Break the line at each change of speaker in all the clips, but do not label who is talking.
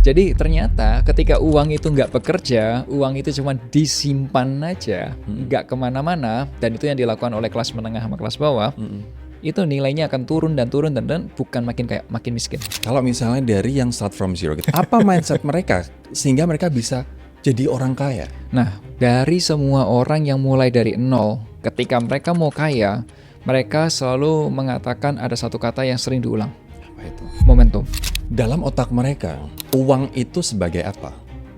Jadi ternyata ketika uang itu nggak bekerja, uang itu cuma disimpan aja, nggak kemana-mana, dan itu yang dilakukan oleh kelas menengah sama kelas bawah, itu nilainya akan turun dan turun dan bukan makin kaya, makin miskin.
Kalau misalnya dari yang start from zero, gitu, apa mindset mereka sehingga mereka bisa jadi orang kaya?
Nah, dari semua orang yang mulai dari nol, ketika mereka mau kaya, mereka selalu mengatakan ada satu kata yang sering diulang,
Apa itu?
momentum,
Dalam otak mereka, uang itu sebagai apa?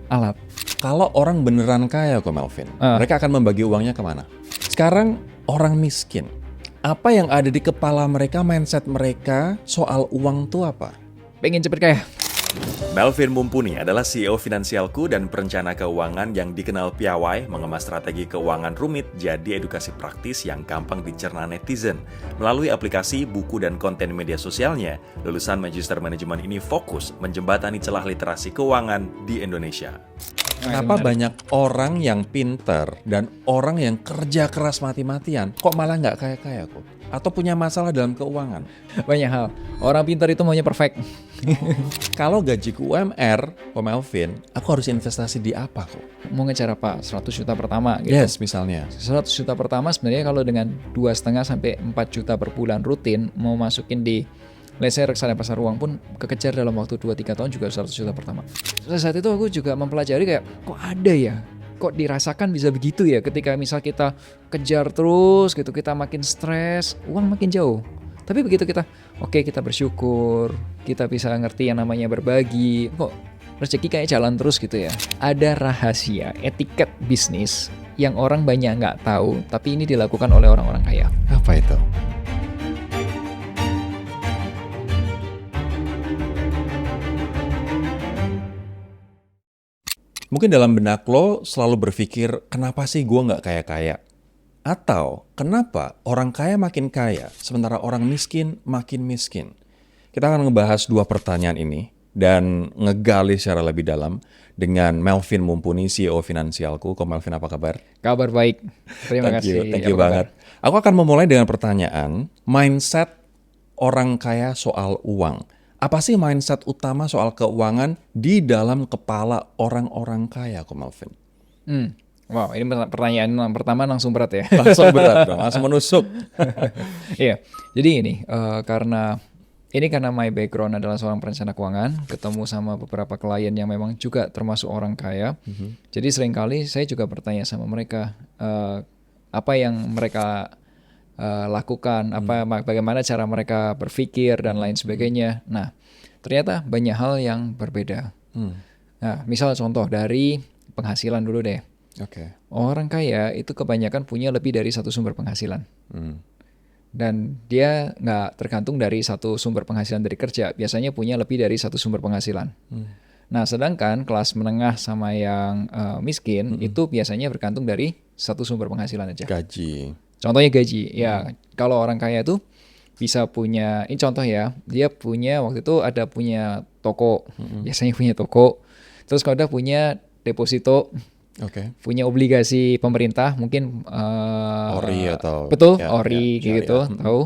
alat.
Kalau orang beneran kaya kok Melvin, mereka akan membagi uangnya kemana? Sekarang orang miskin, apa yang ada di kepala mereka, mindset mereka soal uang tuh apa?
Pengen cepet kaya.
Melvin Mumpuni adalah CEO Finansialku dan perencana keuangan yang dikenal piawai mengemas strategi keuangan rumit jadi edukasi praktis yang gampang dicerna netizen. Melalui aplikasi, buku, dan konten media sosialnya, lulusan Magister Manajemen ini fokus menjembatani celah literasi keuangan di Indonesia.
Kenapa banyak orang yang pinter dan orang yang kerja keras mati-matian kok malah nggak kaya-kaya kok? Atau punya masalah dalam keuangan?
Banyak hal. Orang pintar itu maunya perfect.
Kalau gajiku UMR, kok Melvin, aku harus investasi di apa kok?
Mau ngejar apa? 100 juta pertama gitu.
Yes, misalnya.
100 juta pertama sebenarnya kalau dengan 2,5 sampai 4 juta per bulan rutin mau masukin di let's say reksadana pasar uang pun kekejar dalam waktu 2-3 tahun juga 100 juta pertama. Saat itu aku juga mempelajari kayak kok ada ya? Kok dirasakan bisa begitu ya ketika misal kita kejar terus gitu, kita makin stres, uang makin jauh. Tapi begitu kita, oke, kita bersyukur, kita bisa ngerti yang namanya berbagi, kok rezeki kayak jalan terus gitu ya. Ada rahasia, etiket bisnis yang orang banyak nggak tahu, tapi ini dilakukan oleh orang-orang kaya.
Apa itu? Mungkin dalam benak lo selalu berpikir, kenapa sih gue nggak kaya-kaya? Atau kenapa orang kaya makin kaya, sementara orang miskin makin miskin? Kita akan ngebahas dua pertanyaan ini dan ngegali secara lebih dalam dengan Melvin Mumpuni, CEO Finansialku. Kok Melvin, apa kabar?
Kabar baik, terima kasih.
Thank you
Apa
banget. Aku akan memulai dengan pertanyaan, mindset orang kaya soal uang. Apa sih mindset utama soal keuangan di dalam kepala orang-orang kaya, kok Melvin?
Wow, ini pertanyaan pertama langsung berat ya.
Langsung berat dong, langsung menusuk.
Iya, jadi ini karena my background adalah seorang perencana keuangan, ketemu sama beberapa klien yang memang juga termasuk orang kaya. Jadi seringkali saya juga bertanya sama mereka apa yang mereka lakukan, bagaimana cara mereka berpikir dan lain sebagainya. Nah, ternyata banyak hal yang berbeda. Nah, misal contoh dari penghasilan dulu deh.
Oke.
Orang kaya itu kebanyakan punya lebih dari satu sumber penghasilan. Dan dia nggak tergantung dari satu sumber penghasilan dari kerja. Biasanya punya lebih dari satu sumber penghasilan. Nah, sedangkan kelas menengah sama yang miskin itu biasanya bergantung dari satu sumber penghasilan aja.
Gaji.
Contohnya gaji. Ya, kalau orang kaya itu bisa punya, ini contoh ya, dia punya waktu itu ada punya toko. Biasanya punya toko. Terus kalau udah punya deposito, punya obligasi pemerintah, mungkin
Ori atau
betul,
ya,
ori
ya,
gitu,
syariah.
tahu.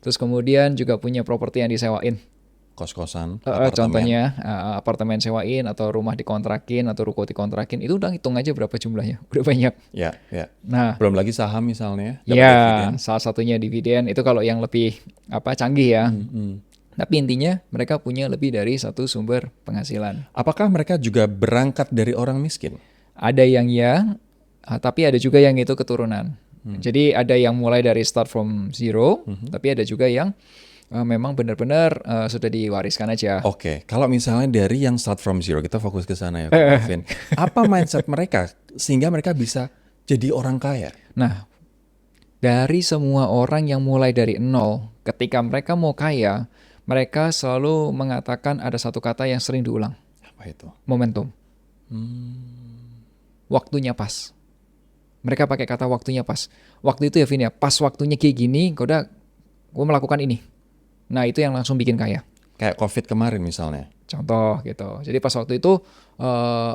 Terus kemudian juga punya properti yang disewain.
Kos-kosan, apartemen.
Contohnya apartemen sewain atau rumah dikontrakin atau ruko dikontrakin, itu udah hitung aja berapa jumlahnya, udah banyak.
Ya.
Nah,
belum lagi saham misalnya. dapat
ya,
dividen.
salah satunya dividen itu kalau yang lebih canggih ya. Tapi intinya mereka punya lebih dari satu sumber penghasilan.
Apakah mereka juga berangkat dari orang miskin?
Ada yang tapi ada juga yang itu keturunan. Jadi ada yang mulai dari start from zero, tapi ada juga yang memang benar-benar sudah diwariskan aja.
Oke, kalau misalnya dari yang start from zero, kita fokus ke sana ya, Pak Melvin. Apa mindset mereka sehingga mereka bisa jadi orang kaya?
Nah, dari semua orang yang mulai dari nol, ketika mereka mau kaya, mereka selalu mengatakan ada satu kata yang sering diulang.
Apa itu?
Momentum. Waktunya pas. Mereka pakai kata waktunya pas. Waktu itu ya Vin ya, pas waktunya kayak gini, gue melakukan ini. Nah, itu yang langsung bikin kaya.
Kayak COVID kemarin misalnya.
Contoh gitu. Jadi pas waktu itu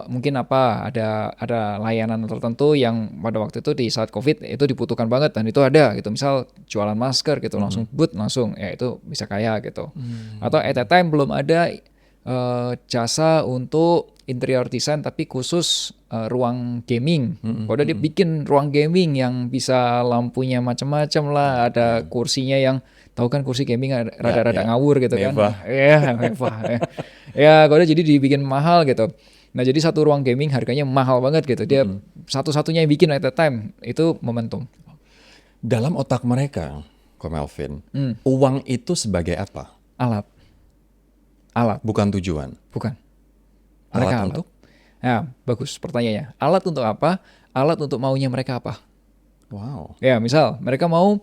mungkin ada layanan tertentu yang pada waktu itu di saat COVID itu dibutuhkan banget dan itu ada gitu. Misal jualan masker gitu langsung ya itu bisa kaya gitu. Atau at that time belum ada jasa untuk interior design tapi khusus ruang gaming. Udah dia bikin ruang gaming yang bisa lampunya macam-macam lah, ada kursinya yang tahu kan kursi gaming rada-rada ngawur gitu kan.
Mewah.
Ya, mewah. Ya, udah jadi dibikin mahal gitu. Nah, jadi satu ruang gaming harganya mahal banget gitu. Dia satu-satunya yang bikin at a time itu Momentum.
Dalam otak mereka, Ko Melvin, uang itu sebagai apa?
Alat.
Bukan tujuan.
Bukan.
Alat
Mereka
untuk?
Ya, bagus pertanyaannya. Alat untuk apa? Alat untuk maunya mereka apa?
Wow.
Ya, misal mereka mau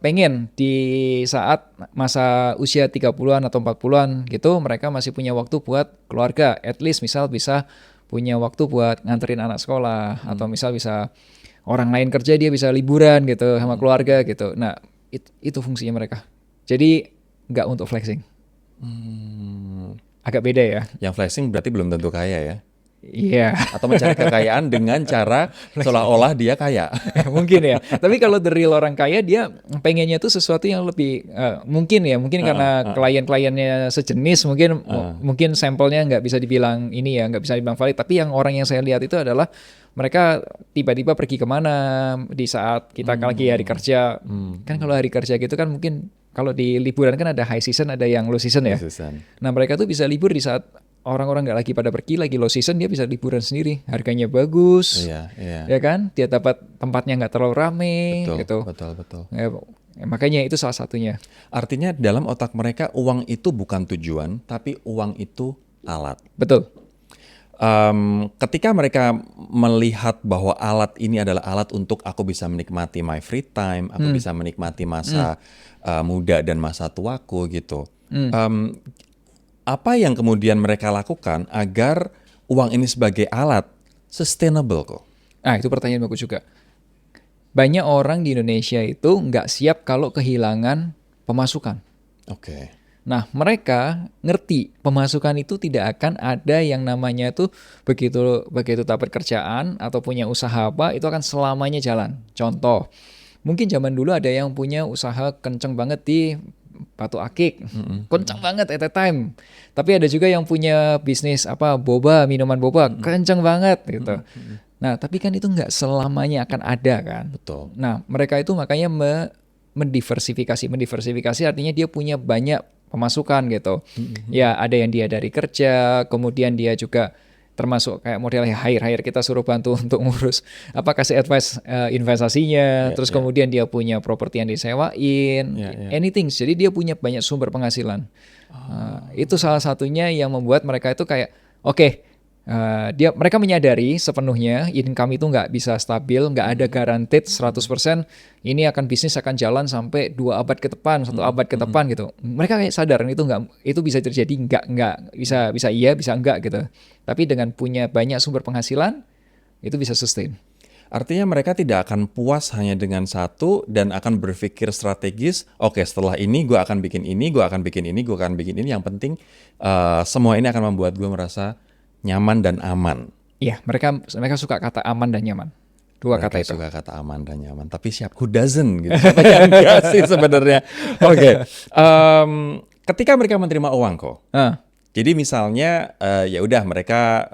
pengen di saat masa usia 30-an atau 40-an gitu, mereka masih punya waktu buat keluarga. At least misal bisa punya waktu buat nganterin anak sekolah, atau misal bisa orang lain kerja, dia bisa liburan gitu sama keluarga gitu. Nah, itu fungsinya mereka. Jadi nggak untuk flexing. Agak beda ya.
Yang flexing berarti belum tentu kaya ya?
Iya.
Atau mencari kekayaan dengan cara seolah-olah dia kaya.
Mungkin ya. Tapi kalau the real orang kaya, dia pengennya tuh sesuatu yang lebih mungkin karena klien-kliennya sejenis, mungkin sampelnya nggak bisa dibilang ini ya, nggak bisa dibilang valid. Tapi yang orang yang saya lihat itu adalah mereka tiba-tiba pergi kemana di saat kita lagi hari kerja. Kan kalau hari kerja gitu kan mungkin kalau di liburan kan ada high season, ada yang low season ya. Nah, mereka tuh bisa libur di saat orang-orang nggak lagi pada pergi, lagi low season, dia bisa liburan sendiri, harganya bagus, ya kan, dia dapat tempatnya nggak terlalu rame, gitu.
Betul.
Ya, makanya itu salah satunya.
Artinya dalam otak mereka uang itu bukan tujuan, tapi uang itu alat.
Betul.
Ketika mereka melihat bahwa alat ini adalah alat untuk aku bisa menikmati my free time, aku bisa menikmati masa muda dan masa tuaku gitu. Apa yang kemudian mereka lakukan agar uang ini sebagai alat sustainable kok?
Nah, itu pertanyaan bagus juga. Banyak orang di Indonesia itu nggak siap kalau kehilangan pemasukan.
Oke.
Nah, mereka ngerti pemasukan itu tidak akan ada yang namanya tuh begitu dapat kerjaan atau punya usaha apa, itu akan selamanya jalan. Contoh, mungkin zaman dulu ada yang punya usaha kenceng banget di Batu Akik, kenceng banget at a time. Tapi ada juga yang punya bisnis boba, minuman boba, kenceng banget gitu. Nah, tapi kan itu nggak selamanya akan ada kan.
Betul.
Nah, mereka itu makanya mendiversifikasi. Mendiversifikasi artinya dia punya banyak pemasukan gitu. Ya, ada yang dia dari kerja, kemudian dia juga termasuk kayak modelnya hire kita suruh bantu untuk ngurus kasih advice investasinya, terus kemudian dia punya properti yang disewain, anything. Jadi dia punya banyak sumber penghasilan. Itu salah satunya yang membuat mereka itu kayak mereka menyadari sepenuhnya income itu nggak bisa stabil, nggak ada guaranteed 100%. Ini bisnis akan jalan sampai 2 abad ke depan, 1 abad ke depan gitu. Mereka kayak sadar itu bisa terjadi, nggak bisa iya, bisa enggak gitu. Tapi dengan punya banyak sumber penghasilan, itu bisa sustain.
Artinya mereka tidak akan puas hanya dengan satu dan akan berpikir strategis. Oke, setelah ini gue akan bikin ini, gue akan bikin ini, gue akan bikin ini. Yang penting semua ini akan membuat gue merasa nyaman dan aman.
Iya, mereka suka kata aman dan nyaman. Kata itu.
Suka kata aman dan nyaman. Tapi who doesn't gitu. Siapa yang enggak sih sebenarnya? Oke. Ketika mereka menerima uang kok. Jadi misalnya ya udah mereka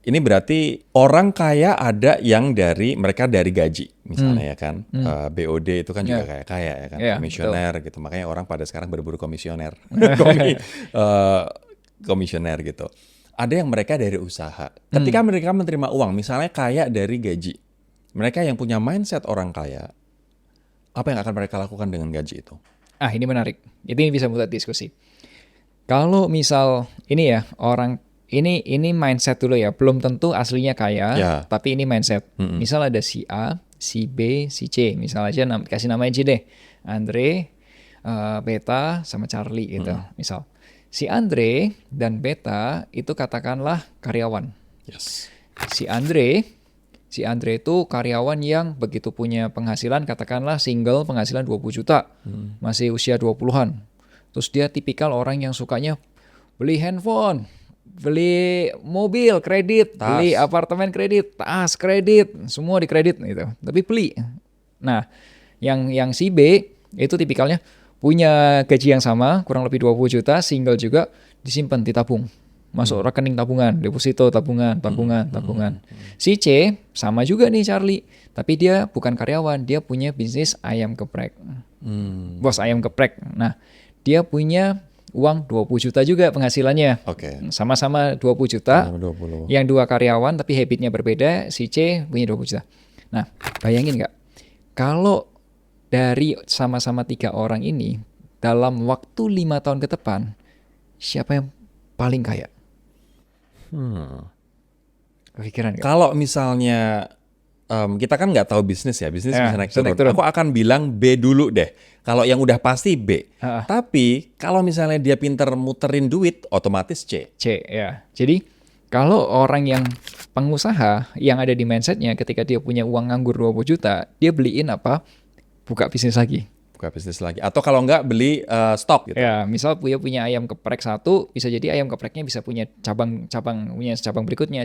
ini berarti orang kaya ada yang mereka dari gaji misalnya ya kan. BOD itu kan juga kaya ya kan, komisioner gitu. Makanya orang pada sekarang berburu komisioner. Komisioner gitu. Ada yang mereka dari usaha. Ketika mereka menerima uang, misalnya kaya dari gaji. Mereka yang punya mindset orang kaya, apa yang akan mereka lakukan dengan gaji itu?
Ini menarik. Ini bisa buat diskusi. Kalau misal ini ya, orang ini mindset dulu ya, belum tentu aslinya kaya, tapi ini mindset. Misal ada si A, si B, si C. Misal aja kasih nama aja deh. Andre, Beta, sama Charlie gitu. Misal. Si Andre dan Beta itu katakanlah karyawan.
Yes.
Si Andre itu karyawan yang begitu punya penghasilan, katakanlah single, penghasilan 20 juta. Masih usia 20-an. Terus dia tipikal orang yang sukanya beli handphone, beli mobil kredit, beli apartemen kredit, tas kredit, semua dikredit gitu. Tapi beli. Nah, yang si B itu tipikalnya punya gaji yang sama, kurang lebih 20 juta, single juga, disimpan, ditabung. Masuk rekening tabungan, deposito tabungan. Si C sama juga nih Charlie, tapi dia bukan karyawan, dia punya bisnis ayam geprek. Bos ayam geprek. Nah, dia punya uang 20 juta juga penghasilannya.
Oke.
Sama-sama 20 juta.
Sama 20.
Yang dua karyawan tapi habitnya berbeda, si C punya 20 juta. Nah, bayangin nggak? Kalau dari sama-sama 3 orang ini, dalam waktu 5 tahun ke depan, siapa yang paling kaya? Kepikiran nggak?
Kalau misalnya kita kan nggak tahu bisnis ya, bisnis
Ya,
bisa naik
naik
turun.
turun.
Aku akan bilang B dulu deh. Kalau yang udah pasti B.
Ha-ha.
Tapi kalau misalnya dia pinter muterin duit, otomatis C.
C, ya. Jadi kalau orang yang pengusaha yang ada di mindsetnya ketika dia punya uang nganggur 20 juta, dia beliin apa? Buka bisnis lagi.
Buka bisnis lagi. Atau kalau nggak beli stok gitu.
Ya, misal punya ayam geprek 1, bisa jadi ayam gepreknya bisa punya cabang berikutnya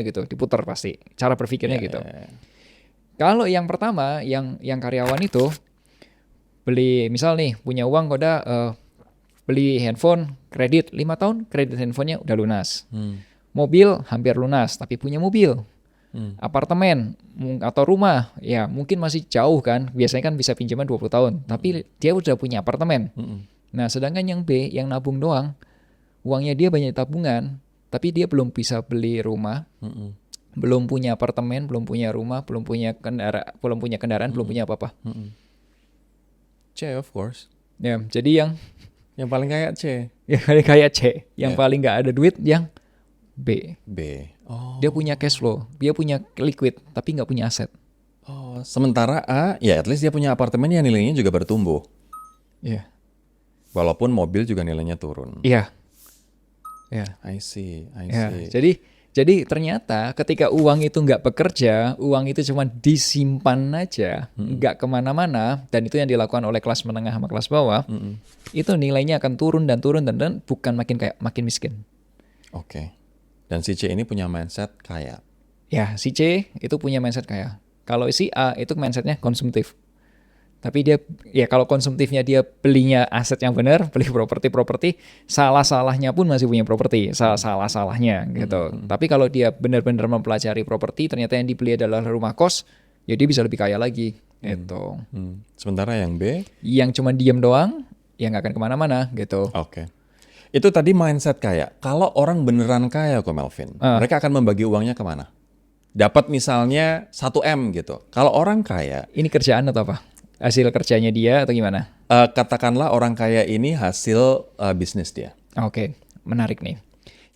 gitu, diputar pasti. Cara berpikirnya gitu. Kalau yang pertama, yang karyawan itu beli, misal nih punya uang koda beli handphone kredit 5 tahun, kredit handphonenya udah lunas. Mobil hampir lunas, tapi punya mobil. Apartemen atau rumah, ya mungkin masih jauh kan. Biasanya kan bisa pinjaman 20 tahun, tapi dia udah punya apartemen. Nah, sedangkan yang B, yang nabung doang, uangnya dia banyak tabungan, tapi dia belum bisa beli rumah, belum punya apartemen, belum punya rumah, belum punya kendaraan, belum punya apa-apa.
C of course.
Ya, jadi
Yang paling kaya C.
yang kayak C, yang paling nggak ada duit yang B.
B. Oh.
Dia punya cash flow, dia punya liquid, tapi nggak punya aset.
Oh, sementara A, ya at least dia punya apartemen yang nilainya juga bertumbuh.
Iya.
Walaupun mobil juga nilainya turun.
Iya. Ya.
I see.
Ya. Jadi ternyata ketika uang itu nggak bekerja, uang itu cuma disimpan aja, nggak kemana-mana, dan itu yang dilakukan oleh kelas menengah sama kelas bawah, itu nilainya akan turun dan bukan makin kaya, makin miskin.
Oke. Dan si C ini punya mindset kaya.
Ya, si C itu punya mindset kaya. Kalau si A itu mindsetnya konsumtif. Tapi dia, ya kalau konsumtifnya dia belinya aset yang benar, beli properti, salah-salahnya pun masih punya properti, salah-salahnya gitu. Tapi kalau dia benar-benar mempelajari properti, ternyata yang dibeli adalah rumah kos, ya dia bisa lebih kaya lagi gitu.
Sementara yang B?
Yang cuma diem doang, ya nggak akan kemana-mana gitu.
Oke. Itu tadi mindset kaya. Kalau orang beneran kaya kok Melvin, mereka akan membagi uangnya kemana? Dapat misalnya 1M gitu. Kalau orang kaya,
Ini kerjaan atau apa? Hasil kerjanya dia atau gimana?
katakanlah orang kaya ini hasil bisnis dia.
Oke, menarik nih.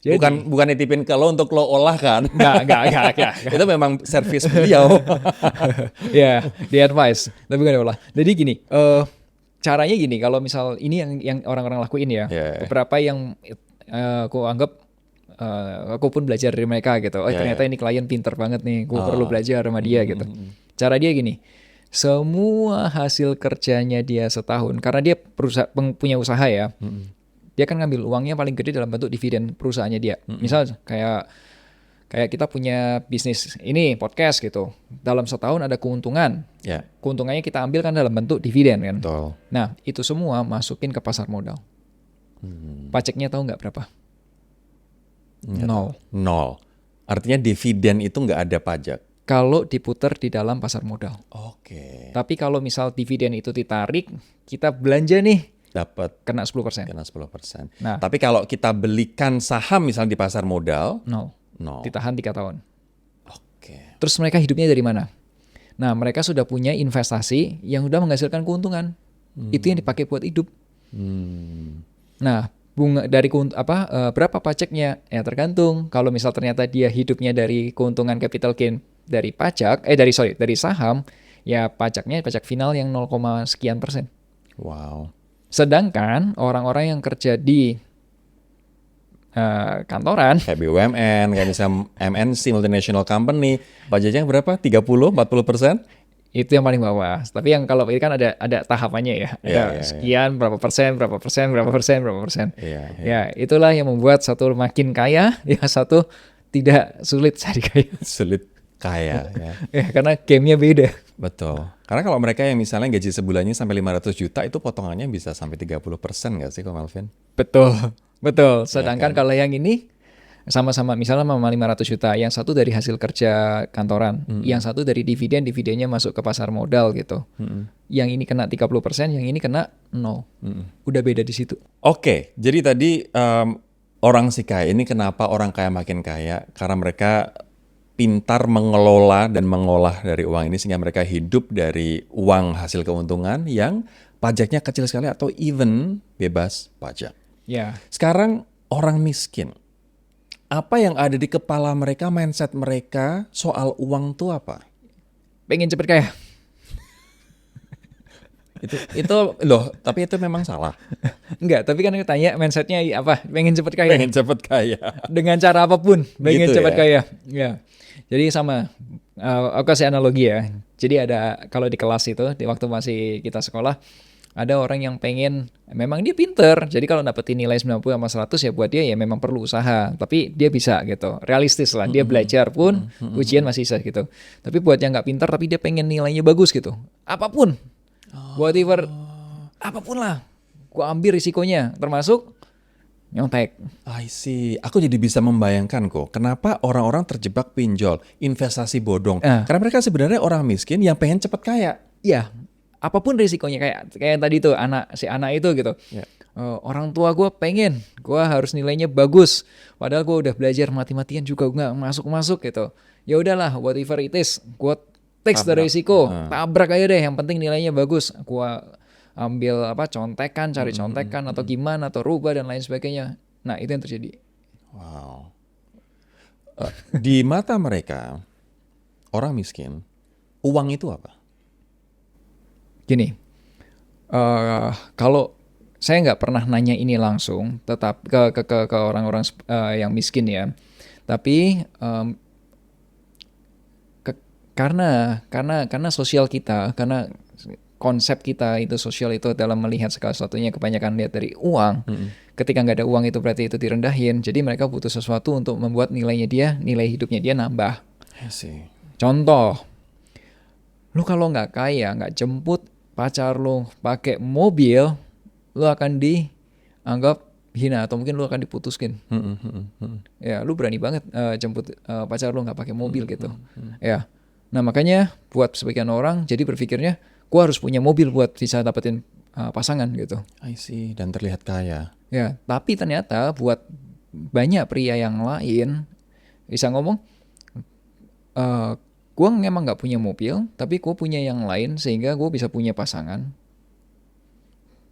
Jadi,
Bukan nitipin ke lo untuk lo olah kan?
Enggak.
Itu memang servis beliau.
Ya, di advice. Tapi gak olah. Jadi gini, caranya gini, kalau misal ini yang orang-orang lakuin ya, beberapa yang aku anggap aku pun belajar dari mereka gitu. Ternyata ini klien pinter banget nih, aku perlu belajar sama dia gitu. Cara dia gini, semua hasil kerjanya dia setahun, karena dia punya usaha ya, dia kan ngambil uangnya paling gede dalam bentuk dividen perusahaannya dia. Misal kayak kita punya bisnis ini podcast gitu, dalam setahun ada keuntungan. Keuntungannya kita ambil kan dalam bentuk dividen kan.
Betul.
Nah itu semua masukin ke pasar modal. Pajaknya tahu nggak berapa?
Nol. Artinya dividen itu nggak ada pajak.
Kalau diputar di dalam pasar modal.
Oke.
Tapi kalau misal dividen itu ditarik, kita belanja nih,
Dapat
kena 10%.
kena 10%.
Nah.
Tapi kalau kita belikan saham misalnya di pasar modal,
Nol. Ditahan 3 tahun.
Oke.
Terus mereka hidupnya dari mana? Nah, mereka sudah punya investasi yang udah menghasilkan keuntungan. Itu yang dipakai buat hidup. Nah, bunga dari berapa pajaknya? Ya tergantung. Kalau misal ternyata dia hidupnya dari keuntungan capital gain dari dari saham, ya pajak final yang 0, sekian persen.
Wow.
Sedangkan orang-orang yang kerja di kantoran,
Kayak BUMN, kayak misalnya MNC, multinational company, pajaknya berapa? 30-40%?
itu yang paling bawah. Tapi yang kalau ini kan ada tahapannya ya. Ada sekian, berapa persen. Ya, itulah yang membuat satu makin kaya, ya satu tidak sulit cari kaya.
Sulit kaya ya.
Ya, karena gamenya beda.
Betul. Karena kalau mereka yang misalnya gaji sebulannya sampai 500 juta itu potongannya bisa sampai 30% nggak sih kok Melvin?
Betul, betul. Sedangkan
kan?
kalau yang ini sama-sama, misalnya sama 500 juta, yang satu dari hasil kerja kantoran, yang satu dari dividen, dividennya masuk ke pasar modal gitu. Yang ini kena 30%, yang ini kena 0. Udah beda di situ.
Oke, jadi tadi orang si kaya ini kenapa orang kaya makin kaya? Karena mereka pintar mengelola dan mengolah dari uang ini sehingga mereka hidup dari uang hasil keuntungan yang pajaknya kecil sekali atau even bebas pajak.
Ya,
Sekarang orang miskin, apa yang ada di kepala mereka, mindset mereka soal uang tuh apa?
pengen cepet kaya.
Itu loh, tapi itu memang salah.
Enggak, tapi kan tanya mindsetnya apa? Pengen cepet kaya.
Pengen cepet kaya.
Dengan cara apapun, pengen
Gitu
cepet
ya?
kaya. Ya, jadi sama. Aku kasih analogi ya. Jadi ada kalau di kelas itu, di waktu masih kita sekolah, ada orang yang pengen, memang dia pinter, jadi kalau dapetin nilai 90 sama 100 ya buat dia ya memang perlu usaha, tapi dia bisa gitu, realistis lah, dia belajar pun ujian masih bisa gitu. Tapi buat yang nggak pinter tapi dia pengen nilainya bagus gitu, apapun, whatever, apapun lah, gua ambil risikonya, termasuk nyontek.
I see. Aku jadi bisa membayangkan kok, kenapa orang-orang terjebak pinjol, investasi bodong. Karena mereka sebenarnya orang miskin yang pengen cepet kaya.
Iya, apapun risikonya, kayak tadi tuh si anak itu gitu.
Ya.
Orang tua gue pengen gue harus nilainya bagus, padahal gue udah belajar mati-matian juga nggak masuk gitu. Ya udahlah, whatever it is, gue takes the risiko, tabrak aja deh, yang penting nilainya bagus. Gue ambil contekan, cari contekan atau gimana, atau rubah dan lain sebagainya. Nah, itu yang terjadi.
Wow. Di mata mereka, orang miskin, uang itu apa?
Gini, kalau saya nggak pernah nanya ini langsung, tetap ke orang-orang yang miskin ya. Tapi karena sosial kita, karena konsep kita itu sosial itu dalam melihat segala sesuatunya kebanyakan lihat dari uang. Ketika nggak ada uang itu berarti itu direndahin. Jadi mereka butuh sesuatu untuk membuat nilai hidupnya dia nambah.
I see.
Contoh, lu kalau nggak kaya, nggak jemput pacar lu pakai mobil, lu akan dianggap hina atau mungkin lu akan diputuskin. Ya, lu berani banget jemput pacar lu nggak pakai mobil gitu. Ya, nah makanya buat sebagian orang jadi berpikirnya, gua harus punya mobil buat bisa dapetin pasangan gitu.
I see. Dan terlihat kaya.
Ya, tapi ternyata buat banyak pria yang lain bisa ngomong, gue emang nggak punya mobil, tapi gue punya yang lain sehingga gue bisa punya pasangan.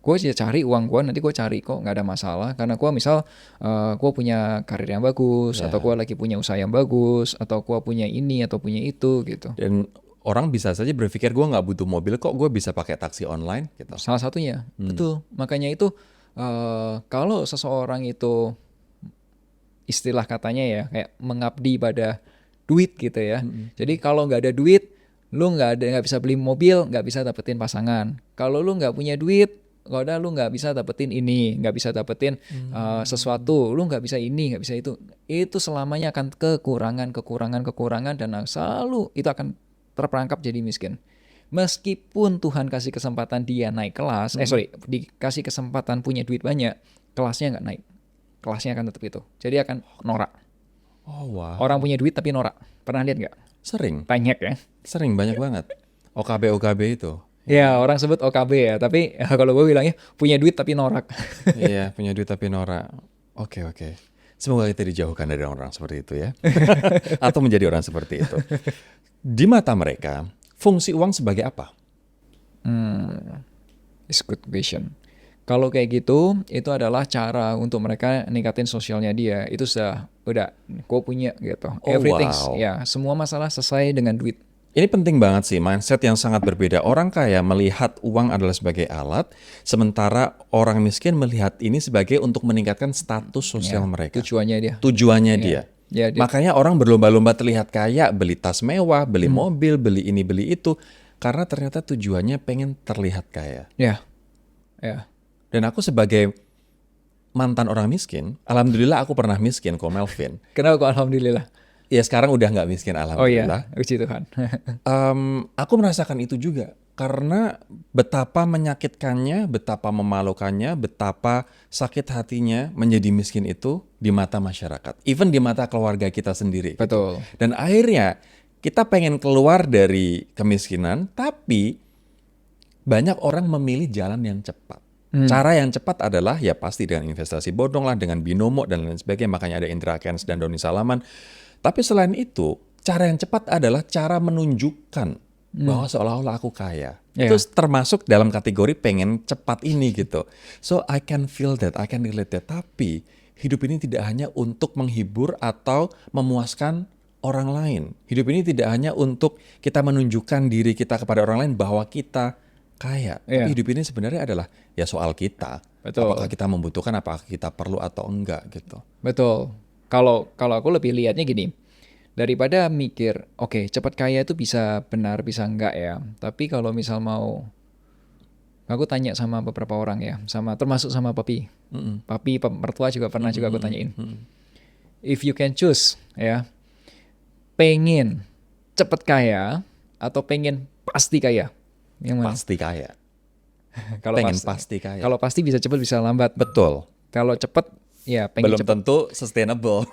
Gue cari uang gue, nanti gue cari kok, nggak ada masalah. Karena gue misal gue punya karir yang bagus, atau gue lagi punya usaha yang bagus, atau gue punya ini atau punya itu gitu.
Dan orang bisa saja berpikir gue nggak butuh mobil kok, gue bisa pakai taksi online gitu.
Salah satunya, betul. Makanya itu kalau seseorang itu istilah katanya ya kayak mengabdi pada duit gitu ya. Jadi kalau nggak ada duit, lu nggak bisa beli mobil, nggak bisa dapetin pasangan. Kalau lu nggak punya duit, kalau lu nggak bisa dapetin ini, nggak bisa dapetin sesuatu, lu nggak bisa ini, nggak bisa itu. Itu selamanya akan kekurangan dan selalu itu akan terperangkap jadi miskin. Meskipun Tuhan kasih kesempatan dia naik kelas, dikasih kesempatan punya duit banyak, kelasnya nggak naik. Kelasnya akan tetap itu. Jadi akan norak.
Oh wow.
Orang punya duit tapi norak. Pernah lihat nggak?
Sering.
Banyak ya.
Sering, banyak banget. OKB itu.
Ya, orang sebut OKB ya. Tapi kalau gue bilangnya punya duit tapi norak.
Iya, punya duit tapi norak. Oke. Semoga kita dijauhkan dari orang seperti itu ya. Atau menjadi orang seperti itu. Di mata mereka, fungsi uang sebagai apa?
It's good question. Kalau kayak gitu, itu adalah cara untuk mereka ningkatin sosialnya dia. Itu udah, gue punya gitu.
Oh,
Everything,
wow.
ya, semua masalah selesai dengan duit.
Ini penting banget sih, mindset yang sangat berbeda. Orang kaya melihat uang adalah sebagai alat, sementara orang miskin melihat ini sebagai untuk meningkatkan status sosial mereka.
Tujuannya dia. Ya, dia.
Makanya orang berlomba-lomba terlihat kaya, beli tas mewah, beli mobil, beli ini, beli itu. Karena ternyata tujuannya pengen terlihat kaya.
Ya.
Dan aku sebagai mantan orang miskin, alhamdulillah aku pernah miskin kok Melvin.
Kenapa kok alhamdulillah?
Ya sekarang udah nggak miskin,
Oh iya,
alhamdulillah.
puji Tuhan.
Aku merasakan itu juga karena betapa menyakitkannya, betapa memalukannya, betapa sakit hatinya menjadi miskin itu di mata masyarakat, even di mata keluarga kita sendiri.
Betul.
Dan akhirnya kita pengen keluar dari kemiskinan, tapi banyak orang memilih jalan yang cepat. Cara yang cepat adalah ya pasti dengan investasi bodong lah, dengan binomo dan lain sebagainya. Makanya ada Indra Kents dan Doni Salaman. Tapi selain itu, cara yang cepat adalah cara menunjukkan bahwa seolah-olah aku kaya. Itu termasuk dalam kategori pengen cepat ini gitu. So I can feel that, I can relate that. Tapi hidup ini tidak hanya untuk menghibur atau memuaskan orang lain. Hidup ini tidak hanya untuk kita menunjukkan diri kita kepada orang lain bahwa kita kaya. Tapi hidup ini sebenarnya adalah ya soal kita.
Betul.
Apakah kita membutuhkan, apakah kita perlu atau enggak gitu.
Betul. Kalau aku lebih lihatnya gini, daripada mikir, oke, cepat kaya itu bisa benar, bisa enggak ya. Tapi kalau misal mau, aku tanya sama beberapa orang ya, termasuk sama papi. Papi mertua juga pernah juga aku tanyain. If you can choose ya, pengen cepat kaya atau pengen pasti kaya? Yang mana?
Pasti kaya.
Kalau
Pengen pasti kaya.
Kalau pasti bisa cepat bisa lambat.
Betul.
Kalau cepat ya pengen
Belum
cepat.
tentu sustainable.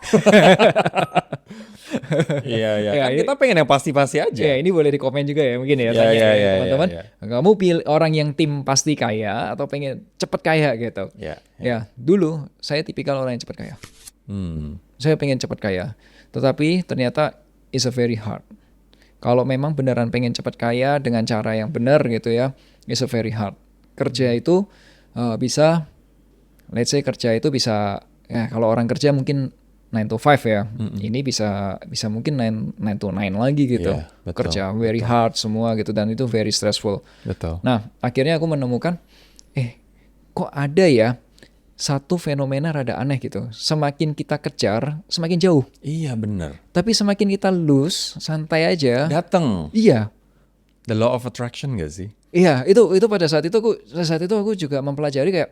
Iya, iya.
Ya,
Kan kita pengen yang pasti-pasti aja.
Ya ini boleh di komen juga ya mungkin ya,
Ya,
tanya
ya,
ya,
ya,
teman-teman.
ya,
Kamu pilih orang yang tim pasti kaya atau pengen cepat kaya gitu?
Ya.
Ya dulu saya tipikal orang yang cepat kaya. Saya pengen cepat kaya, tetapi ternyata is a very hard. Kalau memang beneran pengen cepat kaya dengan cara yang benar gitu ya, is a very hard. Kerja itu bisa, let's say kerja itu bisa, ya kalau orang kerja mungkin 9 to 5 ya. Ini bisa mungkin 9 to 9 lagi gitu.
Iya, betul,
Kerja very hard semua gitu dan itu very stressful.
Betul.
Nah, akhirnya aku menemukan kok ada ya satu fenomena rada aneh gitu. Semakin kita kejar, semakin jauh.
Iya bener.
Tapi semakin kita loose, santai aja.
Dateng.
Iya.
The law of attraction gak sih?
Iya, itu pada saat itu aku juga mempelajari kayak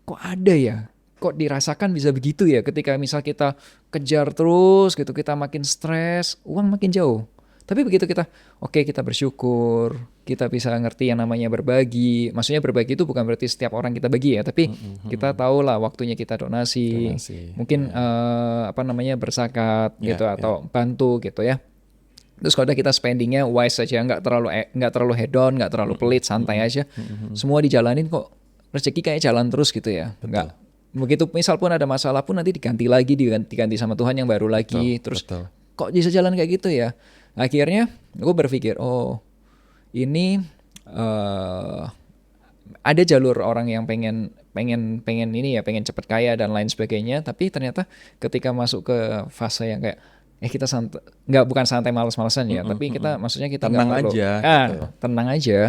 kok ada ya? Kok dirasakan bisa begitu ya ketika misal kita kejar terus gitu, kita makin stres, uang makin jauh. Tapi begitu kita kita bersyukur, kita bisa ngerti yang namanya berbagi. Maksudnya berbagi itu bukan berarti setiap orang kita bagi ya, tapi kita tahu lah waktunya kita donasi. Mungkin berzakat gitu atau bantu gitu ya. Terus kalau kita spendingnya wise saja, nggak terlalu hedon, nggak terlalu pelit, santai aja. Semua dijalanin kok, rezeki kayak jalan terus gitu ya. Nggak begitu, misal pun ada masalah pun nanti diganti lagi, diganti sama Tuhan yang baru lagi. Terus kok bisa jalan kayak gitu ya? Akhirnya gue berpikir, ini ada jalur orang yang pengen ini ya, pengen cepat kaya dan lain sebagainya. Tapi ternyata ketika masuk ke fase yang kayak kita bukan santai malas-malasan ya, tapi kita maksudnya kita
tenang
nggak perlu,
aja, gitu.
tenang aja.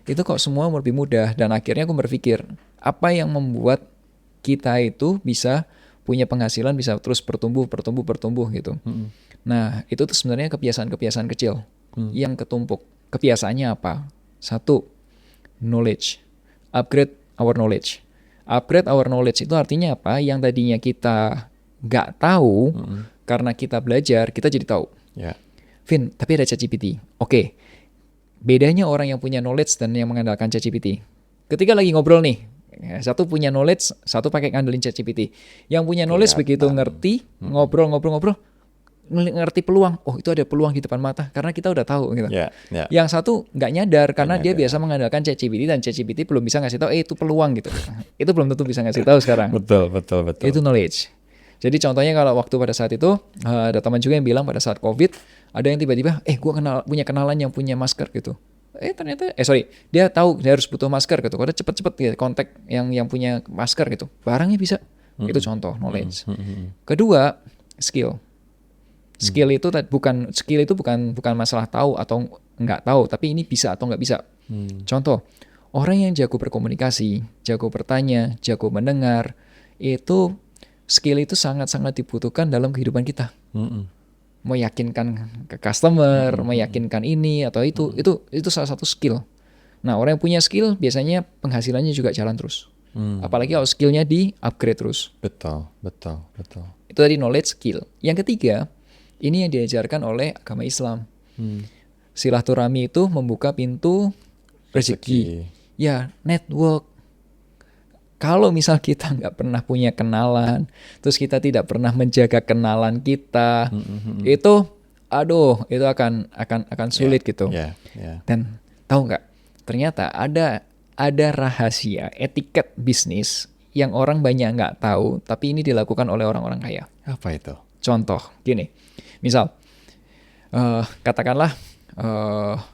Itu kok semua lebih mudah. Dan akhirnya aku berpikir, apa yang membuat kita itu bisa punya penghasilan, bisa terus bertumbuh gitu. Nah, itu tuh sebenarnya kebiasaan-kebiasaan kecil yang ketumpuk. Kebiasaannya apa? 1, knowledge. Upgrade our knowledge. Upgrade our knowledge itu artinya apa? Yang tadinya kita nggak tahu, karena kita belajar, kita jadi tahu. Vin, tapi ada ChatGPT. Oke. Bedanya orang yang punya knowledge dan yang mengandalkan ChatGPT. Ketika lagi ngobrol nih, satu punya knowledge, satu pakai ngandelin ChatGPT. Yang punya knowledge begitu ngerti, ngobrol-ngobrol, ngerti peluang. Oh, itu ada peluang di depan mata karena kita udah tahu gitu. Yang satu nggak nyadar karena dia biasa mengandalkan ChatGPT dan ChatGPT belum bisa ngasih tahu itu peluang gitu. Itu belum tentu bisa ngasih tahu sekarang.
Betul.
Itu knowledge. Jadi contohnya kalau waktu pada saat itu ada teman juga yang bilang pada saat COVID ada yang tiba-tiba gue punya kenalan yang punya masker gitu. Ternyata dia tahu dia harus butuh masker gitu. Kalau cepet-cepet ya, kontak yang punya masker gitu. Barangnya bisa. Itu contoh knowledge. Kedua, skill. Skill itu bukan masalah tahu atau nggak tahu, tapi ini bisa atau nggak bisa. Contoh, orang yang jago berkomunikasi, jago bertanya, jago mendengar, itu skill itu sangat-sangat dibutuhkan dalam kehidupan kita. Meyakinkan ke customer, meyakinkan ini atau itu salah satu skill. Nah, orang yang punya skill biasanya penghasilannya juga jalan terus. Apalagi kalau skillnya di upgrade terus.
Betul.
Itu tadi knowledge, skill. Yang ketiga, Ini yang diajarkan oleh agama Islam. Silaturahmi itu membuka pintu rezeki. Ya, network. Kalau misal kita nggak pernah punya kenalan, terus kita tidak pernah menjaga kenalan kita, itu, itu akan sulit gitu. Dan tahu nggak? Ternyata ada rahasia etiket bisnis yang orang banyak nggak tahu, tapi ini dilakukan oleh orang-orang kaya.
Apa itu?
Contoh, gini, misal, katakanlah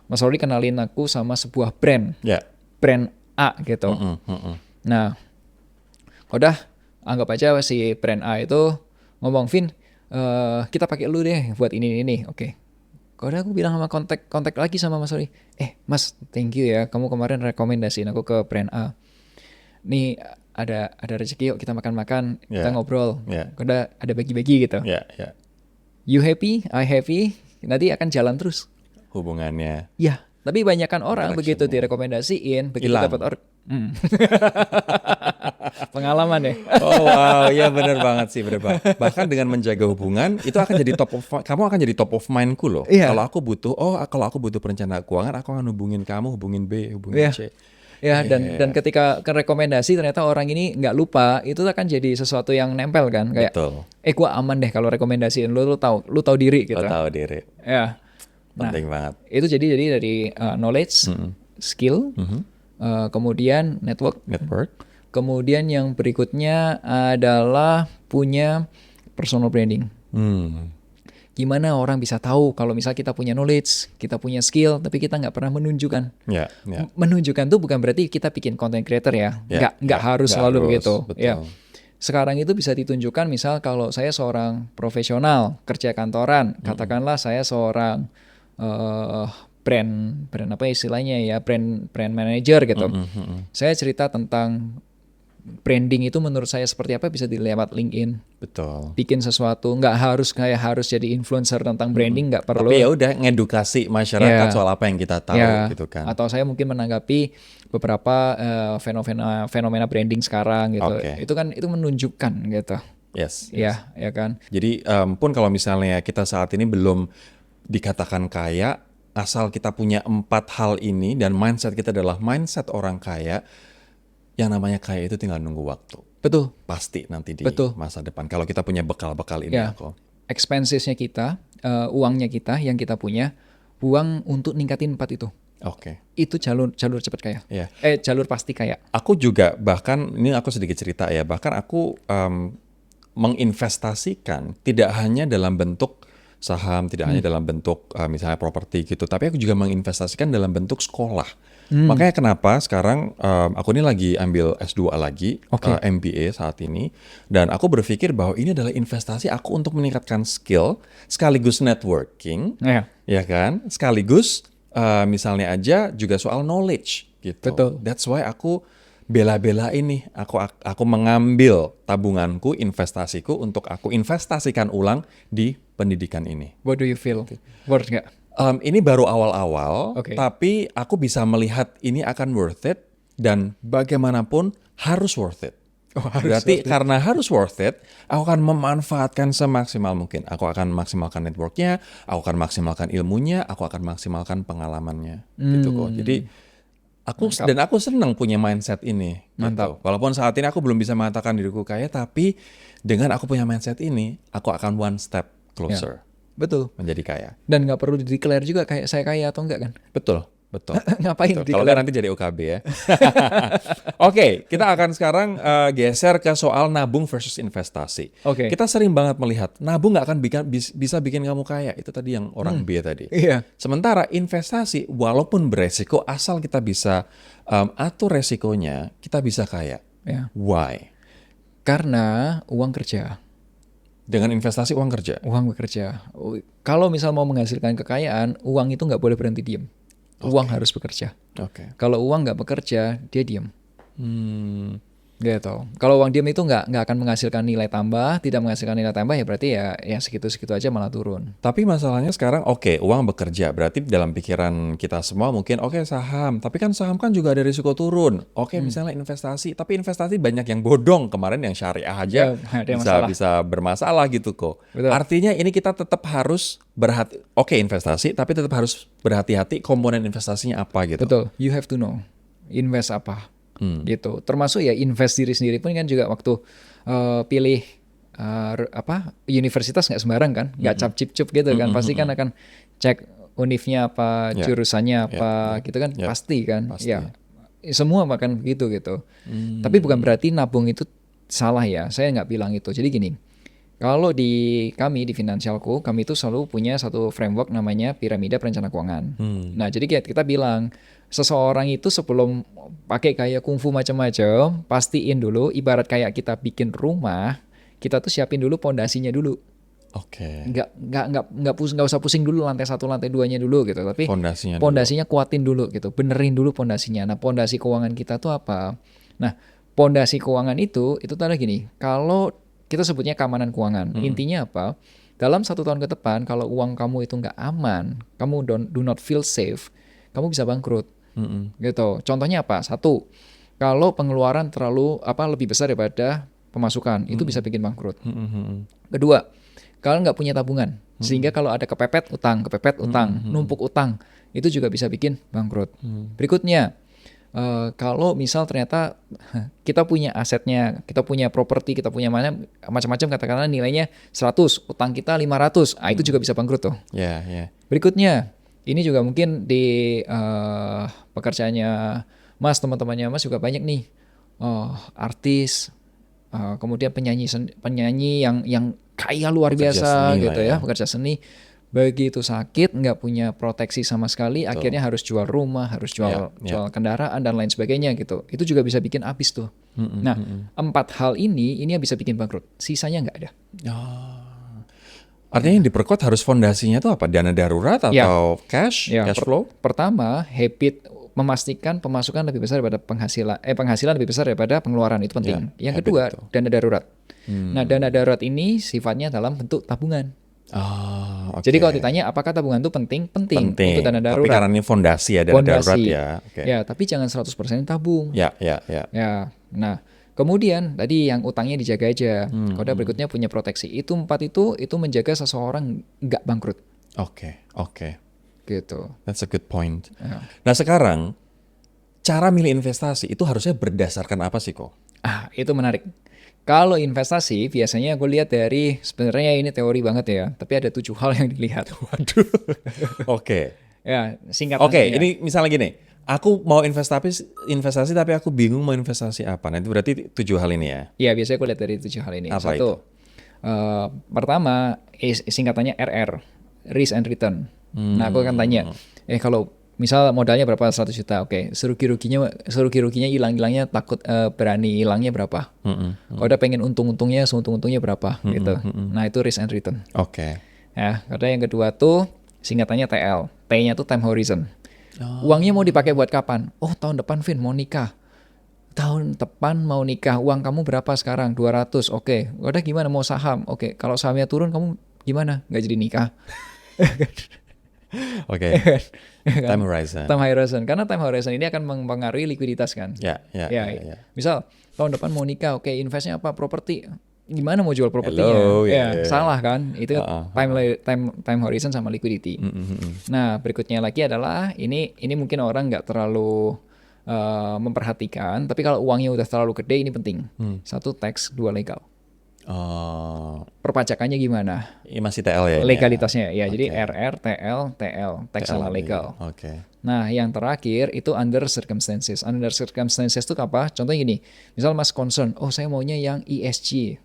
Mas Rory kenalin aku sama sebuah brand, brand A gitu. Nah, udah anggap aja si brand A itu ngomong, Vin, kita pakai lu deh buat ini. Oke. Udah aku bilang sama kontak lagi sama Mas Rory. Mas, thank you ya, kamu kemarin rekomendasiin aku ke brand A. Nih ada rezeki, yuk kita makan-makan, kita ngobrol. Udah ada bagi-bagi gitu. You happy, I happy, nanti akan jalan terus
hubungannya.
Ya, tapi banyakan orang begitu direkomendasiin, begitu dapat pengalaman ya.
Oh wow, ya benar banget sih, benar banget. Bahkan dengan menjaga hubungan itu akan jadi kamu akan jadi top of mindku loh. Kalau aku butuh perencana keuangan, aku akan hubungin kamu, hubungin B, hubungin C.
Ya, dan ketika rekomendasi ternyata orang ini nggak lupa, itu akan jadi sesuatu yang nempel kan, kayak gua aman deh kalau rekomendasiin lu tahu diri gitu.
Tahu diri.
Ya.
Penting banget.
Itu jadi dari knowledge, skill, kemudian network. Kemudian yang berikutnya adalah punya personal branding. Gimana orang bisa tahu kalau misal kita punya knowledge, kita punya skill, tapi kita nggak pernah menunjukkan. Menunjukkan tuh bukan berarti kita bikin content creator ya. Nggak harus selalu begitu. Ya. Sekarang itu bisa ditunjukkan misal kalau saya seorang profesional kerja kantoran, katakanlah saya seorang brand apa istilahnya ya, brand manager gitu. Saya cerita tentang branding itu menurut saya seperti apa bisa dilihat LinkedIn.
Betul.
Bikin sesuatu, nggak harus jadi influencer tentang branding, nggak perlu.
Tapi ya udah ngedukasi masyarakat soal apa yang kita tahu gitu kan.
Atau saya mungkin menanggapi beberapa fenomena branding sekarang gitu. Itu kan itu menunjukkan gitu.
Yes.
Ya kan.
Jadi pun kalau misalnya kita saat ini belum dikatakan kaya, asal kita punya 4 hal ini dan mindset kita adalah mindset orang kaya, yang namanya kaya itu tinggal nunggu waktu.
Betul.
Pasti nanti di masa depan. Kalau kita punya bekal-bekal ini.
Expensesnya kita, uangnya kita yang kita punya, uang untuk ningkatin 4 itu. Itu jalur cepat kaya. Jalur pasti kaya.
Aku juga bahkan, ini aku sedikit cerita ya, bahkan aku menginvestasikan tidak hanya dalam bentuk saham, tidak hanya dalam bentuk misalnya properti gitu, tapi aku juga menginvestasikan dalam bentuk sekolah. Makanya kenapa sekarang aku ini lagi ambil S2 lagi, MBA saat ini, dan aku berpikir bahwa ini adalah investasi aku untuk meningkatkan skill, sekaligus networking, ya kan, sekaligus misalnya aja juga soal knowledge gitu. That's why aku bela-belain nih, aku mengambil tabunganku, investasiku untuk aku investasikan ulang di pendidikan ini.
What do you feel? Worth nggak?
Ini baru awal-awal, tapi aku bisa melihat ini akan worth it, dan bagaimanapun harus worth it. Berarti karena harus worth it, aku akan memanfaatkan semaksimal mungkin. Aku akan maksimalkan networknya, aku akan maksimalkan ilmunya, aku akan maksimalkan pengalamannya. Gitu kok. Jadi aku senang punya mindset ini. Gitu. Walaupun saat ini aku belum bisa mengatakan diriku kaya, tapi dengan aku punya mindset ini, aku akan one step closer.
Betul.
Menjadi kaya.
Dan nggak perlu di-declare juga kayak saya kaya atau enggak kan?
Betul.
Ngapain?
Kalau nggak nanti jadi OKB ya. Oke, kita akan sekarang geser ke soal nabung versus investasi. Kita sering banget melihat nabung nggak akan bisa bikin kamu kaya. Itu tadi yang orang B tadi. Sementara investasi walaupun beresiko, asal kita bisa atur resikonya, kita bisa kaya. Why?
Karena uang kerja.
Dengan investasi uang kerja?
Uang bekerja. Kalau misal mau menghasilkan kekayaan, uang itu nggak boleh berhenti diem. Uang harus bekerja. Kalau uang nggak bekerja, dia diem. Gitu. Kalau uang diem itu nggak akan menghasilkan nilai tambah, tidak menghasilkan nilai tambah ya berarti ya segitu-segitu aja malah turun.
Tapi masalahnya sekarang oke, uang bekerja. Berarti dalam pikiran kita semua mungkin oke saham. Tapi kan saham kan juga ada risiko turun. Oke misalnya investasi. Tapi investasi banyak yang bodong. Kemarin yang syariah aja
Ya, ada yang masalah.
bisa bermasalah gitu kok.
Betul.
Artinya ini kita tetap harus oke investasi. Tapi tetap harus berhati-hati komponen investasinya apa gitu.
Betul. You have to know invest apa. Gitu. Termasuk ya invest diri sendiri pun kan juga waktu pilih universitas nggak sembarang kan, nggak cap-cip-cup gitu kan, pasti kan akan cek univnya apa,
Ya.
jurusannya apa, gitu kan,
Ya.
pasti kan,
Pasti.
ya semua makan begitu gitu. Tapi bukan berarti nabung itu salah ya, saya nggak bilang itu. Jadi gini, kalau di kami di Finansialku, kami itu selalu punya satu framework namanya piramida perencana keuangan. Nah, jadi kita bilang seseorang itu sebelum pakai kayak kungfu macam-macam, pastiin dulu ibarat kayak kita bikin rumah, kita tuh siapin dulu pondasinya dulu.
Oke.
Nggak usah pusing dulu lantai 1, lantai 2-nya dulu gitu, tapi
Pondasinya
kuatin dulu gitu, benerin dulu pondasinya. Nah, pondasi keuangan kita tuh apa? Nah, pondasi keuangan itu tuh gini, kalau kita sebutnya keamanan keuangan. Intinya apa? Dalam 1 tahun ke depan, kalau uang kamu itu nggak aman, kamu do not feel safe, kamu bisa bangkrut. Gitu. Contohnya apa? 1, kalau pengeluaran lebih besar daripada pemasukan, itu bisa bikin bangkrut. Kedua, kalau nggak punya tabungan, sehingga kalau ada kepepet utang, numpuk utang, itu juga bisa bikin bangkrut. Berikutnya, kalau misal ternyata kita punya asetnya, kita punya properti, kita punya macam-macam, katakanlah nilainya 100, utang kita 500, itu juga bisa bangkrut tuh. Berikutnya, ini juga mungkin di pekerjaannya Mas, teman-temannya Mas juga banyak nih, artis, kemudian penyanyi yang kaya luar biasa gitu ya, pekerja seni. Begitu sakit, nggak punya proteksi sama sekali, akhirnya harus jual rumah, harus jual kendaraan dan lain sebagainya gitu. Itu juga bisa bikin habis tuh. Nah, 4 hal ini yang bisa bikin bangkrut. Sisanya nggak ada.
Artinya yang diperkuat harus fondasinya itu apa? Dana darurat atau cash flow?
Pertama, habit memastikan pemasukan lebih besar daripada penghasilan lebih besar daripada pengeluaran, itu penting. Yang kedua, dana darurat. Nah, dana darurat ini sifatnya dalam bentuk tabungan. Jadi kalau ditanya apakah tabungan itu penting? Penting. Untuk dana darurat.
Tapi karena ini fondasi ya, dana darurat ya.
Ya, tapi jangan 100% tabung.
Ya.
Nah, kemudian tadi yang utangnya dijaga aja. Kode berikutnya punya proteksi. Itu 4 itu menjaga seseorang nggak bangkrut.
Oke.
Gitu.
That's a good point. Nah sekarang, cara milih investasi itu harusnya berdasarkan apa sih kok?
Itu menarik. Kalau investasi biasanya gue lihat dari, sebenarnya ini teori banget ya, tapi ada 7 hal yang dilihat.
Waduh. Oke.
Ya, singkatnya.
Oke, ini misalnya gini. Aku mau investasi tapi aku bingung mau investasi apa. Nah itu berarti 7 hal ini ya?
Iya, biasanya gue lihat dari 7 hal ini.
Apa
1,
itu?
Pertama, singkatannya RR, Risk and Return. Nah, aku akan tanya, kalau misal modalnya berapa, 100 juta, oke, serugi-ruginya hilang-hilangnya takut berani hilangnya berapa? Kalau udah pengen untung-untungnya, seuntung-untungnya berapa? Gitu. Nah, itu Risk and Return.
Oke.
Ya, karena yang kedua tuh singkatannya TL, T-nya tuh Time Horizon. Uangnya mau dipakai buat kapan? Oh, tahun depan Vin mau nikah. Tahun depan mau nikah, uang kamu berapa sekarang? 200, oke. Udah gimana mau saham? Oke, kalau sahamnya turun kamu gimana? Nggak jadi nikah.
Oke. Time horizon.
Time horizon, karena time horizon ini akan mempengaruhi likuiditas kan.
Ya.
Misal tahun depan mau nikah, oke, investnya apa? Properti. Gimana mau jual propertinya? Salah kan? Itu time horizon sama liquidity. Nah, berikutnya lagi adalah ini mungkin orang nggak terlalu memperhatikan, tapi kalau uangnya udah terlalu gede ini penting. 1, tax, 2, legal. Perpajakannya gimana?
Ini masih TL ya?
Legalitasnya ya. Jadi RR, TL, tax sama legal. Nah, yang terakhir itu under circumstances. Under circumstances itu apa? Contohnya gini, misal Mas concern, saya maunya yang ESG.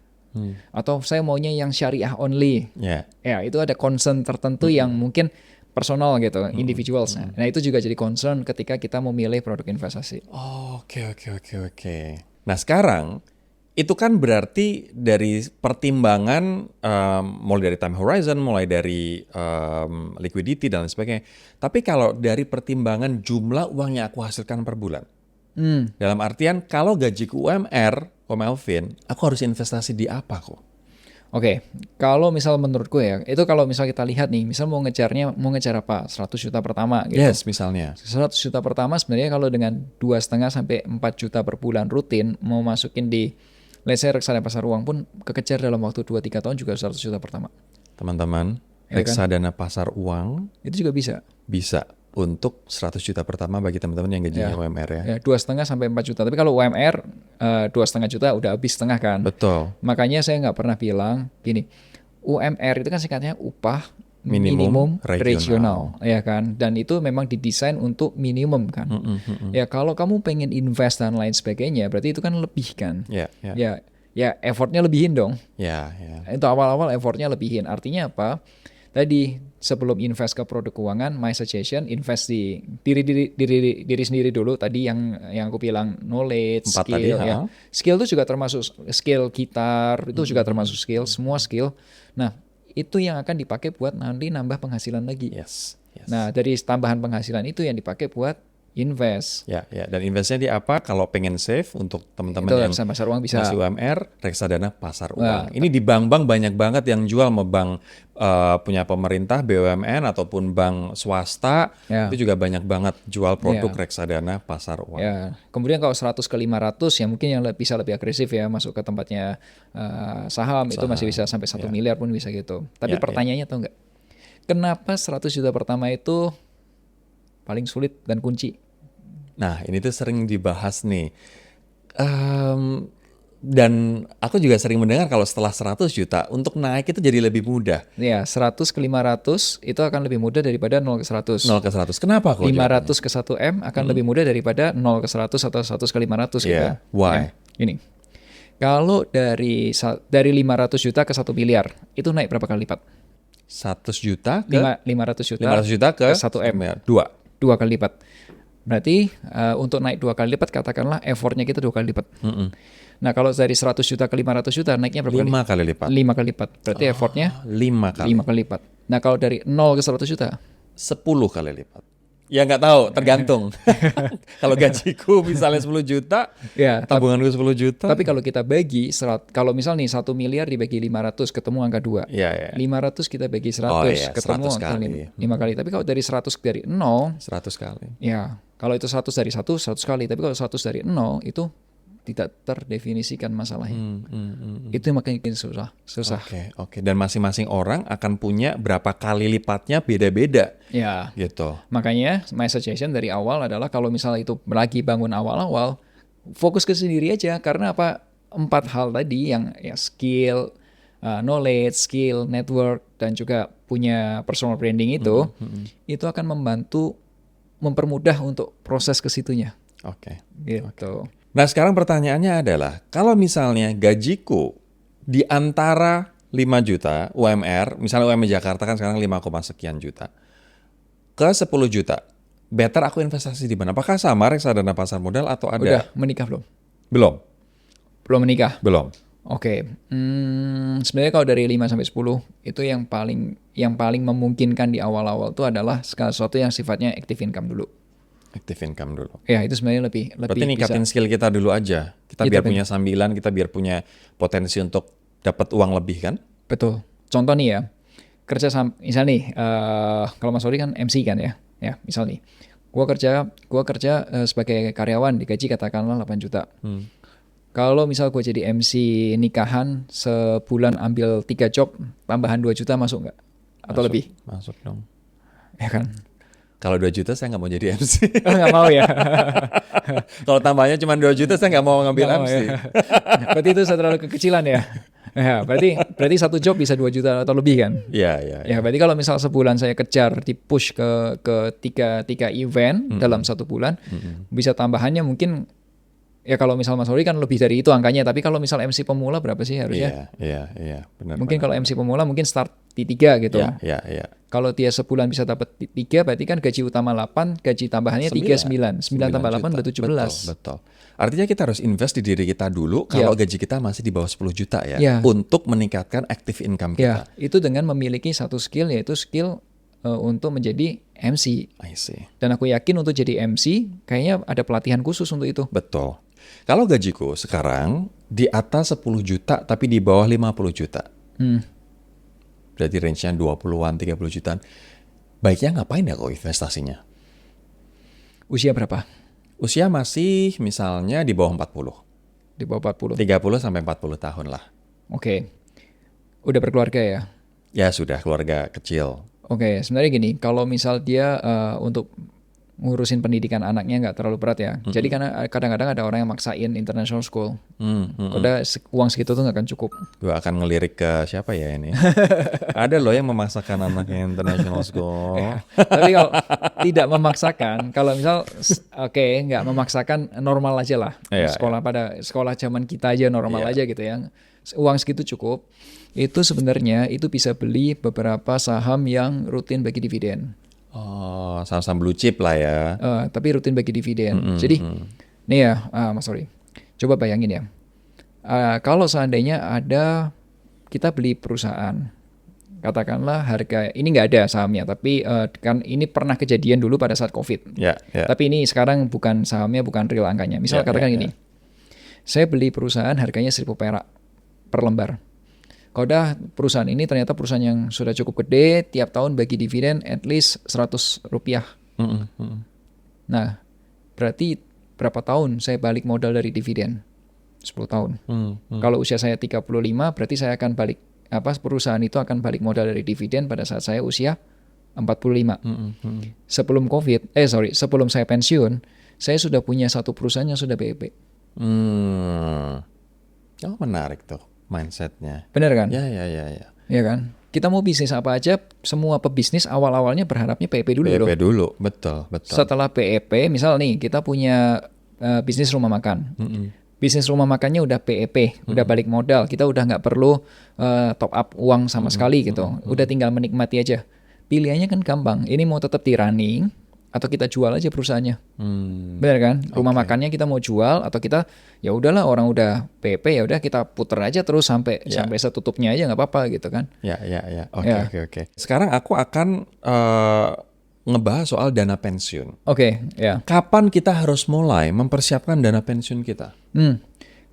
Atau saya maunya yang syariah only. Ya, itu ada concern tertentu yang mungkin personal gitu, individuals. Nah, itu juga jadi concern ketika kita memilih produk investasi.
Oke. Nah, sekarang itu kan berarti dari pertimbangan mulai dari time horizon, mulai dari liquidity dan lain sebagainya. Tapi kalau dari pertimbangan jumlah uang yang aku hasilkan per bulan, Dalam artian kalau gajiku UMR, Ko Melvin, aku harus investasi di apa kok?
Oke, kalau misal menurutku ya, itu kalau misal kita lihat nih, misal mau ngejar apa? 100 juta pertama gitu.
Yes, misalnya.
100 juta pertama sebenarnya kalau dengan 2,5 sampai 4 juta per bulan rutin mau masukin di let's say reksadana pasar uang pun kekejar dalam waktu 2-3 tahun juga 100 juta pertama.
Teman-teman,
Ya kan?
reksadana pasar uang
Itu juga bisa.
untuk 100 juta pertama bagi teman-teman yang gajinya UMR ya.
Ya, 2,5 sampai 4 juta. Tapi kalau UMR 2,5 juta udah habis setengah kan.
Betul.
Makanya saya nggak pernah bilang gini, UMR itu kan singkatnya upah
Minimum
regional, ya kan. Dan itu memang didesain untuk minimum kan. Ya kalau kamu pengen invest dan lain sebagainya, berarti itu kan lebih kan.
Ya.
Ya effortnya lebihin dong.
Ya.
Itu awal-awal effortnya lebihin. Artinya apa? Tadi sebelum invest ke produk keuangan, my suggestion invest di diri sendiri dulu. Tadi yang aku bilang knowledge,
4
skill.
tadi,
Ya. Skill itu juga termasuk skill gitar, itu juga termasuk skill, semua skill. Nah itu yang akan dipakai buat nanti nambah penghasilan lagi.
Yes.
Nah dari tambahan penghasilan itu yang dipakai buat invest.
Ya. Dan investnya di apa? Kalau pengen save untuk teman-teman
Itu
yang
reksadana pasar uang bisa.
masih UMR, reksadana pasar uang. Ini di bank-bank banyak banget yang jual sama bank punya pemerintah, BUMN ataupun bank swasta.
Ya.
Itu juga banyak banget jual produk reksadana pasar uang.
Ya, kemudian kalau 100 ke 500 ya mungkin yang bisa lebih agresif ya masuk ke tempatnya saham itu masih bisa sampai 1 miliar pun bisa gitu. Tapi pertanyaannya tahu nggak? Kenapa 100 juta pertama itu paling sulit dan kunci?
Nah, ini tuh sering dibahas nih. Dan aku juga sering mendengar kalau setelah 100 juta, untuk naik itu jadi lebih mudah.
Ya, 100 ke 500 itu akan lebih mudah daripada 0 ke 100.
0 ke 100. Kenapa kok?
500 ke 1M akan lebih mudah daripada 0 ke 100 atau 100 ke 500 gitu.
Yeah, why?
Ya, ini. Kalau dari 500 juta ke 1 miliar, itu naik berapa kali lipat?
100 juta ke
500 juta,
500 juta ke
1M.
2
kali lipat. Berarti untuk naik 2 kali lipat katakanlah effortnya kita 2 kali lipat. Nah kalau dari 100 juta ke 500 juta naiknya berapa
5 kali lipat.
5 kali lipat. Berarti effortnya
5 kali.
5 kali lipat. Nah kalau dari 0 ke 100 juta
10 kali lipat. Ya nggak tahu, tergantung. Kalau gajiku misalnya 10 juta,
ya,
tabunganku 10 juta.
tapi kalau kita bagi kalau misal nih 1 miliar dibagi 500 ketemu angka 2.
Iya.
500 kita bagi 100
Oh, iya,
ketemu
100
angka
kali.
5 kali. Tapi kalau dari 100 dari 0
100 kali.
ya kalau itu 100 dari 100 kali. Tapi kalau 100 dari 0 itu tidak terdefinisikan masalahnya. Itu yang makin susah.
Oke. Dan masing-masing orang akan punya berapa kali lipatnya beda-beda.
Ya.
Gitu.
Makanya my suggestion dari awal adalah kalau misalnya itu lagi bangun awal-awal, fokus ke sendiri aja. Karena apa? 4 hal tadi yang ya skill, knowledge, skill, network, dan juga punya personal branding itu akan mempermudah untuk proses ke situnya.
Oke.
Gitu.
Nah sekarang pertanyaannya adalah, kalau misalnya gajiku di antara 5 juta UMR, misalnya UMR Jakarta kan sekarang 5, sekian juta, ke 10 juta, better aku investasi di mana? Apakah sama reksadana pasar modal atau ada?
Udah menikah belum?
Belum.
Belum menikah?
Belum.
Oke. Sebenarnya kalau dari 5 sampai 10 itu yang paling memungkinkan di awal-awal itu adalah segala sesuatu yang sifatnya active income dulu.
Active income dulu.
Ya itu sebenarnya lebih
Berarti ningkatin skill kita dulu aja. Kita biar punya sambilan, kita biar punya potensi untuk dapat uang lebih kan?
Betul. Contoh nih ya, misal nih, kalau Mas Ori kan MC kan ya, misal nih, gua kerja sebagai karyawan digaji katakanlah 8 juta. Kalau misal gue jadi MC nikahan sebulan ambil 3 job, tambahan 2 juta masuk nggak? Atau lebih?
Masuk dong.
Ya kan?
Kalau 2 juta saya nggak mau jadi MC.
Nggak mau ya?
Kalau tambahnya cuma 2 juta saya nggak mau ngambil MC.
Ya. Berarti itu terlalu kekecilan ya? Ya, berarti 1 job bisa 2 juta atau lebih kan?
Iya.
Ya, berarti kalau misal sebulan saya kejar di push ke tiga event dalam 1 bulan, bisa tambahannya mungkin, ya kalau misal Mas Ori kan lebih dari itu angkanya, tapi kalau misal MC pemula berapa sih harusnya?
Iya, benar.
Mungkin kalau MC pemula mungkin start di 3 gitu.
Iya.
Kalau dia sebulan bisa dapat 3, berarti kan gaji utama 8, gaji tambahannya 9 tambah 8 udah 17.
Betul. Artinya kita harus invest di diri kita dulu kalau gaji kita masih di bawah 10 juta ya.
Ya.
Untuk meningkatkan active income kita.
Ya, itu dengan memiliki satu skill, yaitu skill untuk menjadi MC.
I see.
Dan aku yakin untuk jadi MC kayaknya ada pelatihan khusus untuk itu.
Betul. Kalau gajiku sekarang di atas 10 juta tapi di bawah 50 juta. Berarti range-nya 20-an, 30 jutaan. Baiknya ngapain ya kok investasinya?
Usia berapa?
Usia masih misalnya di bawah 40.
Di bawah 40.
30 sampai 40 tahun lah.
Oke. Udah berkeluarga ya?
Ya sudah, keluarga kecil.
Oke, sebenarnya gini, kalau misal dia untuk ngurusin pendidikan anaknya nggak terlalu berat ya. Jadi karena kadang-kadang ada orang yang maksain international school. Udah uang segitu tuh nggak akan cukup.
Gue akan ngelirik ke siapa ya ini? Ada loh yang memaksakan anaknya international school.
Tapi kalau tidak memaksakan, kalau misal nggak memaksakan, normal aja lah.
Iya,
Sekolah zaman kita aja normal aja gitu ya. Uang segitu cukup. Itu sebenarnya itu bisa beli beberapa saham yang rutin bagi dividen.
Oh, saham-saham blue chip lah ya.
Tapi rutin bagi dividen. Jadi, nih ya, Mas Sorry. Coba bayangin ya. Kalau seandainya kita beli perusahaan, katakanlah harga, ini nggak ada sahamnya, tapi kan ini pernah kejadian dulu pada saat COVID.
Ya.
Tapi ini sekarang bukan sahamnya, bukan real angkanya. Misal katakan gini, saya beli perusahaan harganya 1.000 perak per lembar. Kalau udah perusahaan ini ternyata perusahaan yang sudah cukup gede, tiap tahun bagi dividen at least 100 rupiah. Nah, berarti berapa tahun saya balik modal dari dividen? 10 tahun. Kalau usia saya 35, berarti saya akan balik, perusahaan itu akan balik modal dari dividen pada saat saya usia 45. Sebelum saya pensiun, saya sudah punya satu perusahaan yang sudah BEP.
Oh, menarik tuh mindsetnya.
Bener kan?
Ya.
Iya kan? Kita mau bisnis apa aja, semua pebisnis awal-awalnya berharapnya PEP dulu.
PEP dulu, betul.
Setelah PEP, misal nih kita punya bisnis rumah makan. Bisnis rumah makannya udah PEP, udah balik modal. Kita udah nggak perlu top up uang sama sekali gitu. Udah tinggal menikmati aja. Pilihannya kan gampang. Ini mau tetap di running atau kita jual aja perusahaannya. Bener kan? Rumah makannya kita mau jual atau kita ya udahlah, orang udah PEP, ya udah kita puter aja terus sampai setutupnya aja, nggak apa-apa gitu kan.
Ya. Oke. Sekarang aku akan ngebahas soal dana pensiun.
Oke, ya.
Kapan kita harus mulai mempersiapkan dana pensiun kita?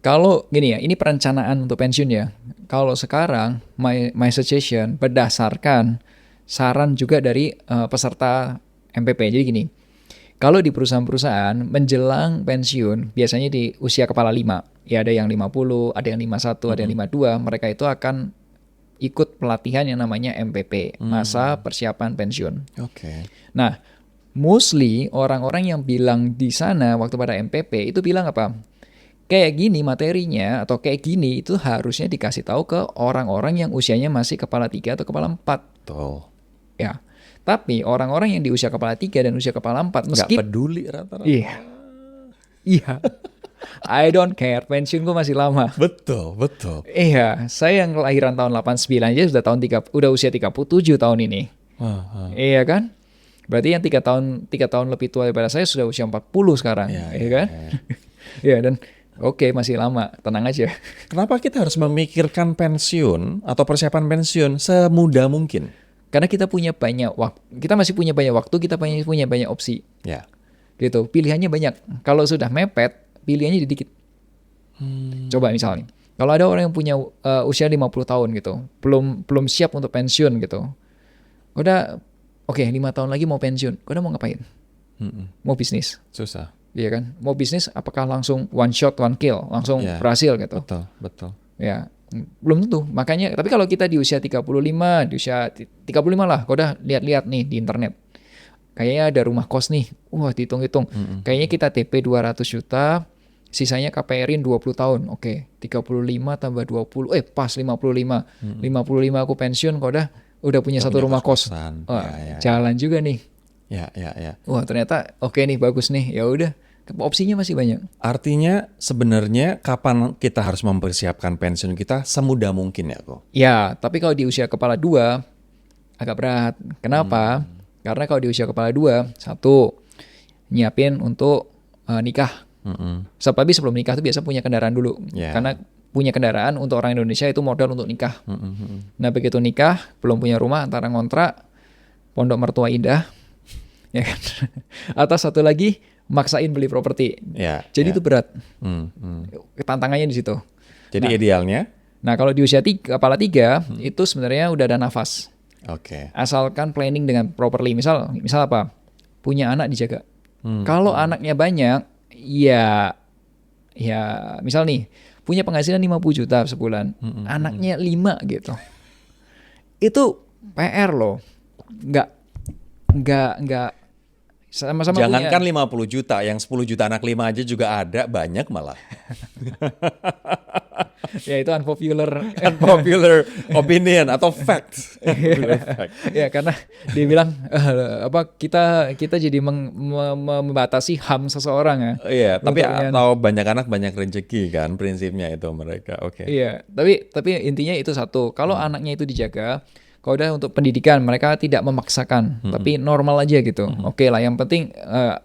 Kalau gini ya, ini perencanaan untuk pensiun ya. Kalau sekarang my suggestion berdasarkan saran juga dari peserta MPP. Jadi gini, kalau di perusahaan-perusahaan menjelang pensiun, biasanya di usia kepala 5, ya ada yang 50, ada yang 51, ada yang 52, mereka itu akan ikut pelatihan yang namanya MPP, masa persiapan pensiun.
Oke.
Nah, mostly orang-orang yang bilang di sana waktu pada MPP itu bilang apa? Kayak gini materinya atau kayak gini itu harusnya dikasih tahu ke orang-orang yang usianya masih kepala 3 atau kepala 4.
Betul.
Ya. Tapi orang-orang yang di usia kepala 3 dan usia kepala 4
Nggak peduli rata-rata.
Iya. I don't care, pensiunku masih lama.
Betul.
Iya, saya yang kelahiran tahun 89 aja udah usia 37 tahun ini. Iya kan? Berarti yang 3 tahun lebih tua daripada saya sudah usia 40 sekarang. Iya kan? Iya, dan oke, masih lama, tenang aja.
Kenapa kita harus memikirkan pensiun atau persiapan pensiun semudah mungkin?
Karena kita punya banyak waktu, kita masih punya banyak waktu, kita punya banyak opsi.
Ya.
Gitu, pilihannya banyak. Kalau sudah mepet, pilihannya dikit. Coba misalnya, kalau ada orang yang punya usia 50 tahun gitu, belum siap untuk pensiun gitu. Udah, oke, 5 tahun lagi mau pensiun. Udah mau ngapain? Mau bisnis.
Susah.
Iya kan? Mau bisnis apakah langsung one shot, one kill, langsung berhasil gitu?
Betul.
Ya, belum tentu. Makanya, tapi kalau kita di usia 35, di usia 35 lah, kau udah lihat-lihat nih di internet. Kayaknya ada rumah kos nih. Wah, dihitung-hitung. Kayaknya kita TP 200 juta, sisanya KPR-in 20 tahun. Oke, 35 tambah 20, pas 55. 55 aku pensiun, kau udah punya satu rumah kos. Jalan juga nih.
Ya.
Wah, ternyata oke nih, bagus nih. Ya udah, opsinya masih banyak.
Artinya sebenarnya kapan kita harus mempersiapkan pensiun kita semudah mungkin ya kok?
Ya, tapi kalau di usia kepala 2 agak berat. Kenapa? Karena kalau di usia kepala 2, satu, nyiapin untuk nikah. Tapi sebelum nikah tuh biasa punya kendaraan dulu. Karena punya kendaraan untuk orang Indonesia itu modal untuk nikah. Nah, begitu nikah, belum punya rumah, antara ngontrak, pondok mertua indah, ya kan? Atau satu lagi maksain beli properti.
Ya,
Jadi
ya.
itu berat.
Hmm.
Tantangannya di situ.
Jadi idealnya,
Nah kalau di usia kepala 3 itu sebenarnya udah ada nafas.
oke.
Asalkan planning dengan properly. Misal apa? Punya anak dijaga. Kalau anaknya banyak, ya misal nih punya penghasilan 50 juta sebulan, anaknya 5 gitu. Itu PR loh. Nggak sama-sama
Jangankan
punya.
50 juta, yang 10 juta anak 5 aja juga ada, banyak malah.
Ya itu unpopular.
Unpopular opinion atau fact.
Ya karena dia bilang kita jadi membatasi HAM seseorang ya.
Iya, tapi
Untuknya.
atau banyak anak banyak rezeki kan prinsipnya itu mereka. Oke.
Iya, tapi intinya itu satu. Kalau anaknya itu dijaga, kalau udah untuk pendidikan mereka tidak memaksakan, tapi normal aja gitu. Oke lah, yang penting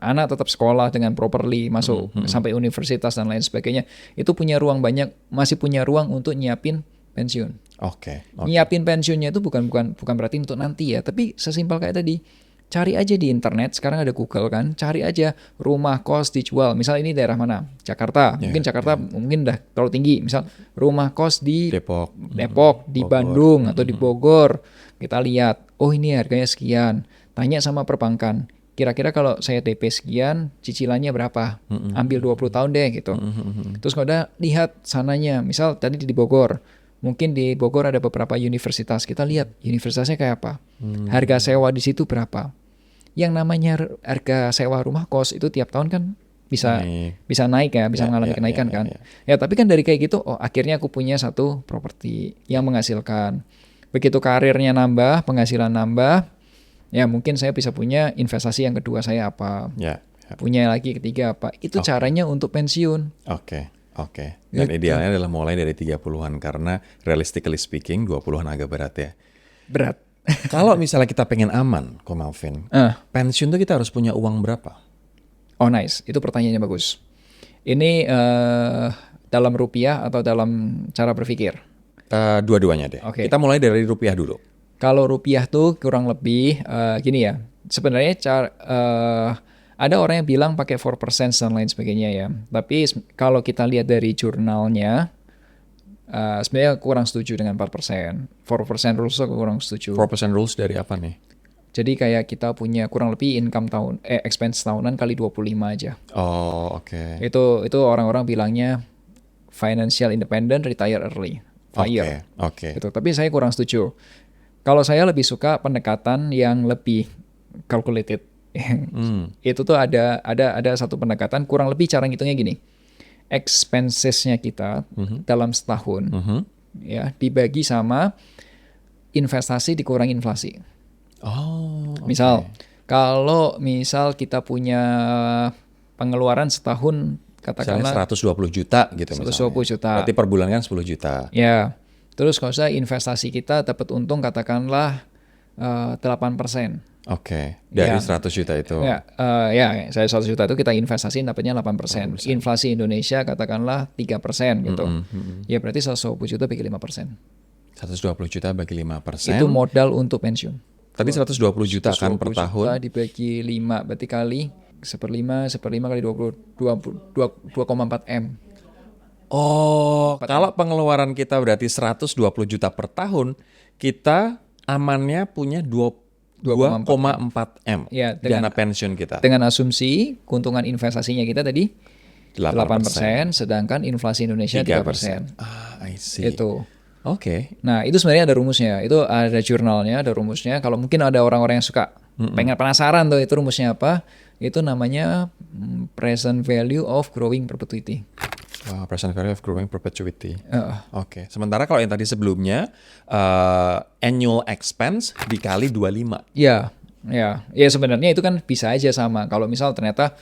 anak tetap sekolah dengan properly, masuk sampai universitas dan lain sebagainya. Itu punya ruang banyak, masih punya ruang untuk nyiapin pensiun.
Oke.
Nyiapin pensiunnya itu bukan berarti untuk nanti ya, tapi sesimpel kayak tadi. Cari aja di internet, sekarang ada Google kan, cari aja rumah kos dijual. Misal ini daerah mana? Jakarta. Mungkin Jakarta mungkin udah terlalu tinggi. Misal rumah kos di
Depok,
di
Bogor.
Bandung atau di Bogor. Kita lihat, oh ini harganya sekian. Tanya sama perbankan, kira-kira kalau saya DP sekian, cicilannya berapa? Ambil 20 tahun deh gitu. Terus kalau udah lihat sananya, misal tadi di Bogor. Mungkin di Bogor ada beberapa universitas. Kita lihat universitasnya kayak apa. Harga sewa di situ berapa. Yang namanya harga sewa rumah kos itu tiap tahun kan bisa naik ya, bisa mengalami kenaikan kan. Ya tapi kan dari kayak gitu, oh akhirnya aku punya satu properti yang menghasilkan. Begitu karirnya nambah, penghasilan nambah, ya mungkin saya bisa punya investasi yang kedua saya apa. Punya lagi ketiga apa. Itu caranya untuk pensiun.
Oke. Dan idealnya adalah mulai dari 30-an karena realistically speaking 20-an agak berat ya.
Berat.
Kalau misalnya kita pengen aman, Ko Malvin, pensiun tuh kita harus punya uang berapa?
Oh nice, itu pertanyaannya bagus. Ini dalam rupiah atau dalam cara berpikir?
Dua-duanya deh.
Oke.
Kita mulai dari rupiah dulu.
Kalau rupiah tuh kurang lebih gini ya. Sebenarnya ada orang yang bilang pakai 4% dan lain sebagainya ya. Tapi kalau kita lihat dari jurnalnya, sebenarnya kurang setuju dengan 4%. 4% rules aku kurang setuju.
4% rules dari apa nih?
Jadi kayak kita punya kurang lebih income expense tahunan kali 25 aja.
Oh, oke.
Itu orang-orang bilangnya financial independent, retire early. FIRE.
Oke.
Gitu. Tapi saya kurang setuju. Kalau saya lebih suka pendekatan yang lebih calculated. Itu tuh ada satu pendekatan kurang lebih cara ngitungnya gini. Expenses-nya kita dalam setahun ya dibagi sama investasi dikurangi inflasi.
Oh.
Misal kalau kita punya pengeluaran setahun katakanlah
120 juta gitu
120 juta.
Berarti per bulan kan 10 juta.
Ya. Terus kalau saya investasi kita dapat untung katakanlah 8%.
Oke. Dari 100 juta itu.
Saya 100 juta itu kita investasiin dapatnya 8%. Inflasi Indonesia katakanlah 3% gitu. Ya berarti 120 juta bagi 5%.
120 juta bagi 5%.
Itu modal untuk pensiun.
Tadi 120 juta kan per tahun.
120 juta dibagi 5 berarti kali 1/5 kali 2,4 M.
Oh, kalau pengeluaran kita berarti 120 juta per tahun, kita amannya punya 2,4 M
Ya,
dana pensiun kita.
Dengan asumsi keuntungan investasinya kita tadi 8%, sedangkan inflasi Indonesia 3%.
I see.
Itu.
Oke.
Nah, itu sebenarnya ada rumusnya. Itu ada jurnalnya, ada rumusnya. Kalau mungkin ada orang-orang yang suka pengen penasaran tuh itu rumusnya apa, itu namanya present value of growing perpetuity.
Present value of growing perpetuity. Oke. Sementara kalau yang tadi sebelumnya annual expense dikali 25.
Ya sebenarnya itu kan bisa aja sama. Kalau misal ternyata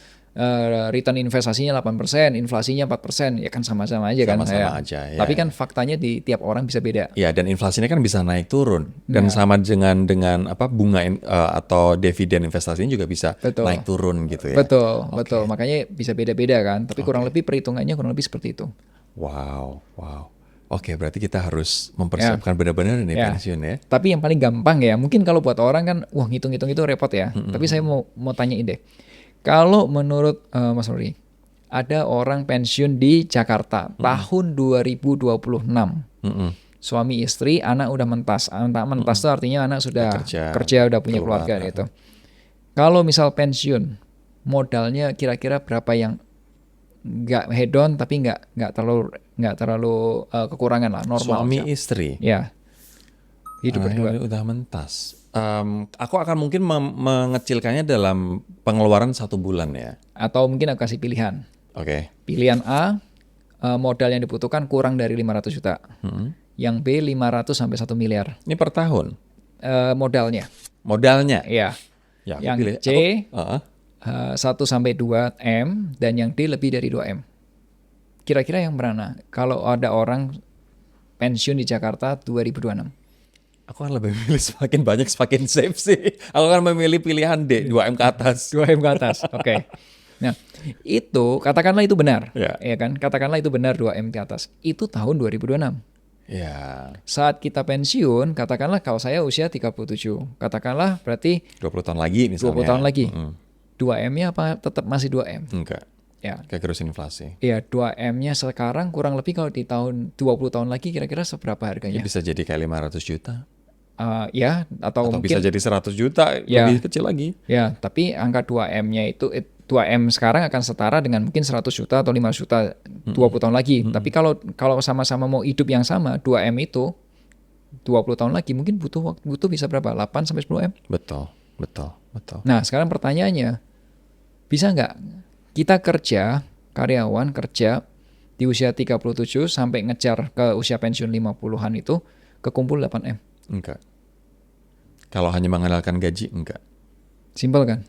return investasinya 8%, inflasinya 4%, ya kan sama-sama aja kan.
Sama-sama aja. Ya,
tapi kan faktanya di tiap orang bisa beda.
Ya, dan inflasinya kan bisa naik turun. Dan sama dengan apa bunga atau dividen investasinya juga bisa naik turun gitu ya.
Betul. Makanya bisa beda-beda kan. Tapi kurang lebih perhitungannya kurang lebih seperti itu.
Wow. Oke, berarti kita harus mempersiapkan benar-benar ini
Ya.
pensiun ya.
Tapi yang paling gampang ya, mungkin kalau buat orang kan, wah ngitung-ngitung itu repot ya. Tapi saya mau tanyain deh, kalau menurut Mas Rory, ada orang pensiun di Jakarta tahun 2026. Suami istri, anak udah mentas. Anak mentas itu artinya anak sudah kerja udah punya
keluar.
keluarga gitu. Kalau misal pensiun, modalnya kira-kira berapa yang nggak hedon tapi nggak terlalu kekurangan lah, normal
Suami
aja.
istri.
Ya, hidup berdua.
Udah mentas. Aku akan mungkin mengecilkannya dalam pengeluaran 1 bulan ya.
Atau mungkin aku kasih pilihan.
Oke.
Pilihan A, modal yang dibutuhkan kurang dari 500 juta. Yang B 500 sampai 1 miliar.
Ini per tahun
Modalnya.
modalnya.
Ya.
Ya, aku
Yang
pilih.
C 1 sampai 2 M dan yang D lebih dari 2 M. Kira-kira yang mana? Kalau ada orang pensiun di Jakarta 2026.
Aku akan lebih memilih semakin banyak semakin safe sih. Aku akan memilih pilihan D, 2M ke atas.
2 M ke atas. Oke. Nah, itu katakanlah itu benar.
Ya.
Ya kan? Katakanlah itu benar 2 M ke atas. Itu tahun 2026.
Ya,
Saat kita pensiun, katakanlah kalau saya usia 37. Katakanlah berarti
20 tahun lagi misalnya.
20 tahun lagi. 2M-nya apa tetap masih 2M?
Enggak.
Ya.
Kayak gerus inflasi.
Iya, 2M-nya sekarang kurang lebih kalau di tahun 20 tahun lagi kira-kira seberapa
Ya,
harganya?
bisa jadi kayak 500 juta.
Ya, atau
Atau
mungkin
bisa jadi 100 juta,
Ya.
lebih kecil lagi.
ya, tapi angka 2M-nya itu 2M sekarang akan setara dengan mungkin 100 juta atau 5 juta 20 tahun lagi. Tapi kalau sama-sama mau hidup yang sama, 2M itu 20 tahun lagi mungkin butuh bisa berapa? 8 sampai 10 M.
Betul.
Nah, sekarang pertanyaannya, bisa nggak kita kerja, karyawan kerja di usia 37 sampai ngejar ke usia pensiun 50-an itu kekumpul 8M?
Enggak. Kalau hanya mengandalkan gaji, enggak.
Simpel kan?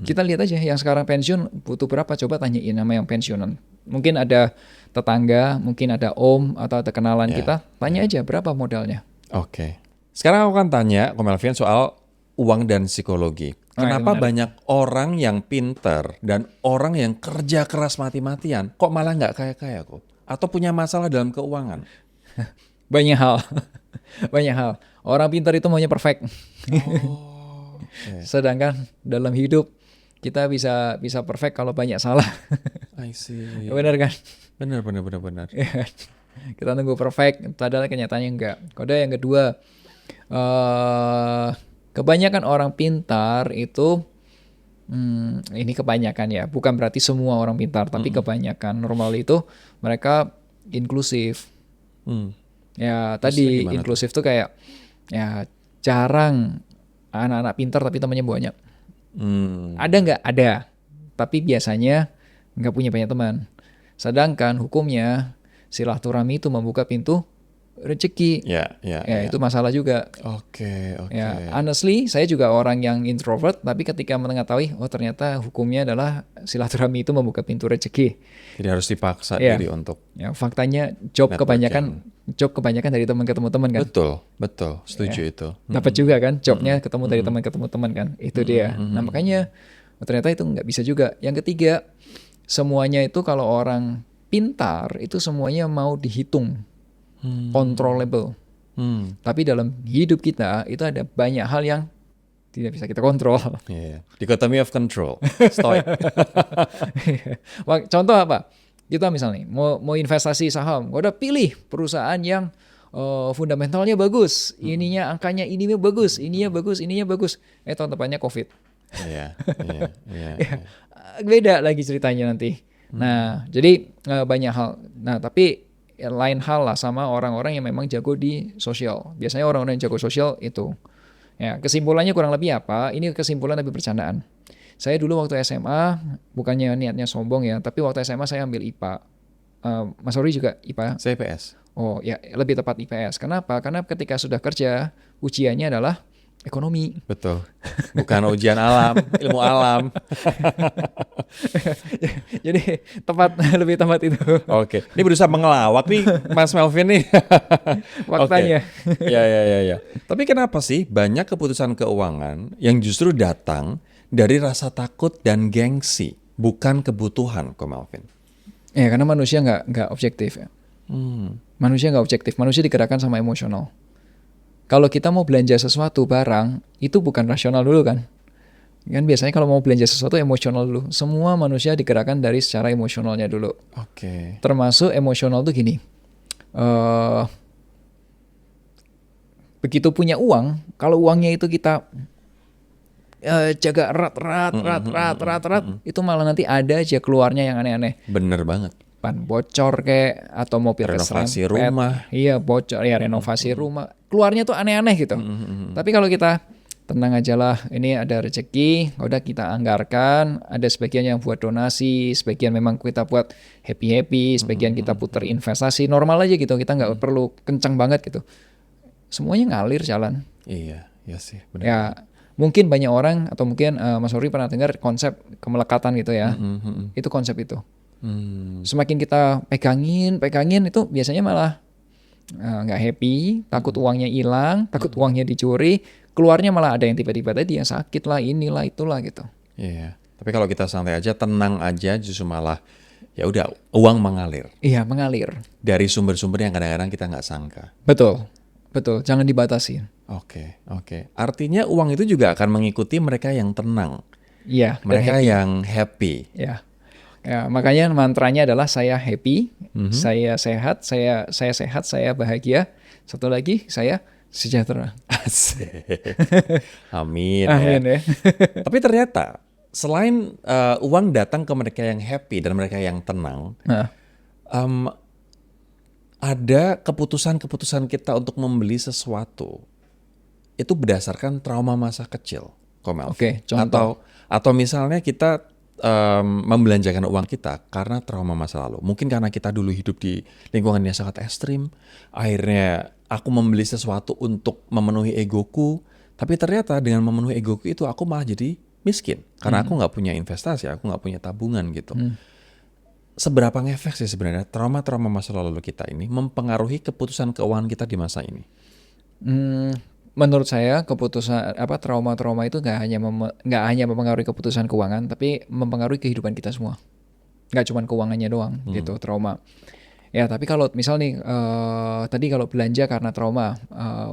Kita lihat aja yang sekarang pensiun butuh berapa, coba tanyain sama yang pensiunan. Mungkin ada tetangga, mungkin ada om atau ada kenalan kita, tanya aja berapa modalnya.
Oke. Sekarang aku akan tanya ke Melvin soal uang dan psikologi. Kenapa banyak orang yang pinter dan orang yang kerja keras mati-matian kok malah nggak kaya-kaya kok? Atau punya masalah dalam keuangan?
Banyak hal. Banyak hal. Orang pintar itu maunya perfect. Sedangkan dalam hidup kita bisa perfect kalau banyak salah.
I see.
Benar kan?
Benar.
Ya kan? Kita nunggu perfect, padahal kenyataannya enggak. Kode yang kedua, kebanyakan orang pintar itu, ini kebanyakan ya, bukan berarti semua orang pintar, tapi kebanyakan normal itu mereka inklusif. Ya tadi inklusif tuh kayak ya jarang anak-anak pintar tapi temannya banyak. Ada nggak? Ada. Tapi biasanya nggak punya banyak teman. Sedangkan hukumnya silaturahmi itu membuka pintu rezeki.
Ya.
Itu masalah juga.
Oke.
Ya, honestly, saya juga orang yang introvert, tapi ketika mengetahui, oh ternyata hukumnya adalah silaturahmi itu membuka pintu rezeki.
Jadi harus dipaksa
Ya.
diri untuk.
Ya, faktanya job kebanyakan dari teman ketemu teman kan.
Betul. Setuju itu.
Dapat juga kan jobnya ketemu dari teman ketemu teman kan. Itu dia. Nah makanya ternyata itu nggak bisa juga. Yang ketiga, semuanya itu kalau orang pintar itu semuanya mau dihitung, controllable. Tapi dalam hidup kita itu ada banyak hal yang tidak bisa kita kontrol.
Yeah. Dichotomy of control. Stoic.
Contoh apa? Kita misalnya mau investasi saham, udah pilih perusahaan yang fundamentalnya bagus, ininya angkanya ininya bagus, ininya bagus. Tahun depannya COVID.
Iya.
Beda lagi ceritanya nanti. Nah, jadi banyak hal. Nah, tapi lain hal lah sama orang-orang yang memang jago di sosial. Biasanya orang-orang yang jago sosial itu. Ya, kesimpulannya kurang lebih apa? Ini kesimpulan tapi bercandaan. Saya dulu waktu SMA, bukannya niatnya sombong ya, tapi waktu SMA saya ambil IPA. Mas Rory juga IPA?
Saya IPS.
Oh ya, lebih tepat IPS. Kenapa? Karena ketika sudah kerja, ujiannya adalah ekonomi.
Betul. Bukan ujian alam, ilmu alam.
Jadi lebih tepat itu.
Oke. Ini berusaha mengelawak nih Mas Melvin nih.
Faktanya.
Oke. Ya. Tapi kenapa sih banyak keputusan keuangan yang justru datang dari rasa takut dan gengsi, bukan kebutuhan, kok Melvin?
Ya, karena manusia nggak objektif ya. Manusia nggak objektif, manusia digerakkan sama emosional. Kalau kita mau belanja sesuatu barang, itu bukan rasional dulu kan? Kan biasanya kalau mau belanja sesuatu emosional dulu. Semua manusia digerakkan dari secara emosionalnya dulu.
Oke.
Termasuk emosional tuh gini. Begitu punya uang, kalau uangnya itu kita jaga erat, itu malah nanti ada aja keluarnya yang aneh-aneh.
Bener banget.
Ban bocor kayak atau mobil
Renovasi
keserempet.
rumah.
Iya, bocor ya, renovasi rumah. Keluarnya tuh aneh-aneh gitu. Tapi kalau kita tenang aja lah, ini ada rezeki, udah kita anggarkan, ada sebagian yang buat donasi, sebagian memang kita buat happy-happy, sebagian kita putar investasi, normal aja gitu, kita nggak perlu kencang banget gitu. Semuanya ngalir jalan.
Iya sih. Bener.
Ya, mungkin banyak orang, atau mungkin Mas Ori pernah dengar konsep kemelekatan gitu ya. Itu konsep itu. Semakin kita pegangin itu biasanya malah nggak happy, takut uangnya hilang, takut uangnya dicuri, keluarnya malah ada yang tiba-tiba tadi yang sakit lah, inilah itulah gitu.
Iya. Tapi kalau kita santai aja, tenang aja, justru malah ya udah uang mengalir
Iya, mengalir.
dari sumber-sumber yang kadang-kadang kita nggak sangka.
Betul, jangan dibatasi.
Oke. Artinya uang itu juga akan mengikuti mereka yang tenang,
Iya, dan
mereka
happy.
yang happy.
Ya, makanya mantranya adalah saya happy, saya sehat, saya bahagia. Satu lagi, saya sejahtera.
Asik. Amin.
Amin ya.
Tapi ternyata selain uang datang ke mereka yang happy dan mereka yang tenang,
Nah,
ada keputusan-keputusan kita untuk membeli sesuatu itu berdasarkan trauma masa kecil, Komel.
Oke, contoh.
Atau misalnya kita membelanjakan uang kita karena trauma masa lalu. Mungkin karena kita dulu hidup di lingkungan yang sangat ekstrim, akhirnya aku membeli sesuatu untuk memenuhi egoku, tapi ternyata dengan memenuhi egoku itu aku malah jadi miskin karena aku nggak punya investasi, aku nggak punya tabungan gitu. Seberapa ngefek sih sebenarnya trauma-trauma masa lalu kita ini mempengaruhi keputusan keuangan kita di masa ini?
Menurut saya keputusan trauma-trauma itu nggak hanya mempengaruhi keputusan keuangan, tapi mempengaruhi kehidupan kita semua. Nggak cuma keuangannya doang gitu trauma. Ya, tapi kalau misal nih tadi kalau belanja karena trauma,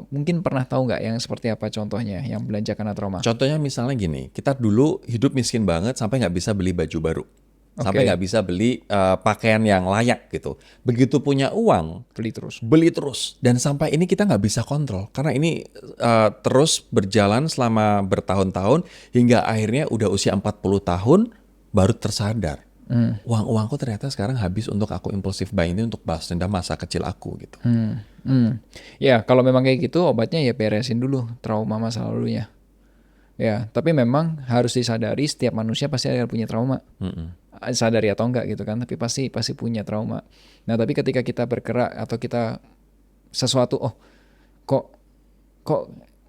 mungkin pernah tahu nggak yang seperti apa contohnya yang belanja karena trauma?
Contohnya misalnya gini, kita dulu hidup miskin banget sampai nggak bisa beli baju baru. Sampai nggak bisa beli pakaian yang layak gitu. Begitu punya uang, beli terus. Dan sampai ini kita nggak bisa kontrol. Karena ini terus berjalan selama bertahun-tahun hingga akhirnya udah usia 40 tahun baru tersadar. Uang-uangku ternyata sekarang habis untuk aku impulsif buying ini untuk balas dendam masa kecil aku gitu.
Ya, kalau memang kayak gitu obatnya ya beresin dulu trauma masa lalunya. Ya, tapi memang harus disadari setiap manusia pasti akan punya trauma. Sadari atau enggak gitu kan, tapi pasti punya trauma. Nah, tapi ketika kita bergerak atau kita sesuatu, kok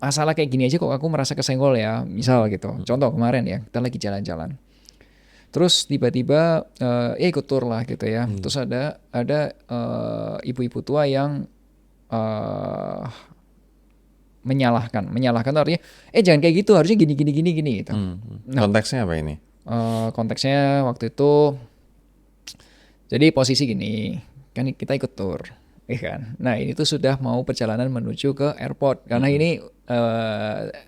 masalah kayak gini aja kok aku merasa kesenggol ya, misal gitu. Contoh kemarin ya, kita lagi jalan-jalan. Terus tiba-tiba ikut tur lah gitu ya. Terus ada ibu-ibu tua yang menyalahkan tuh artinya jangan kayak gitu, harusnya gini gitu. Nah,
konteksnya apa ini?
Konteksnya waktu itu jadi posisi gini, kan kita ikut tur, kan. Nah, ini tuh sudah mau perjalanan menuju ke airport karena ini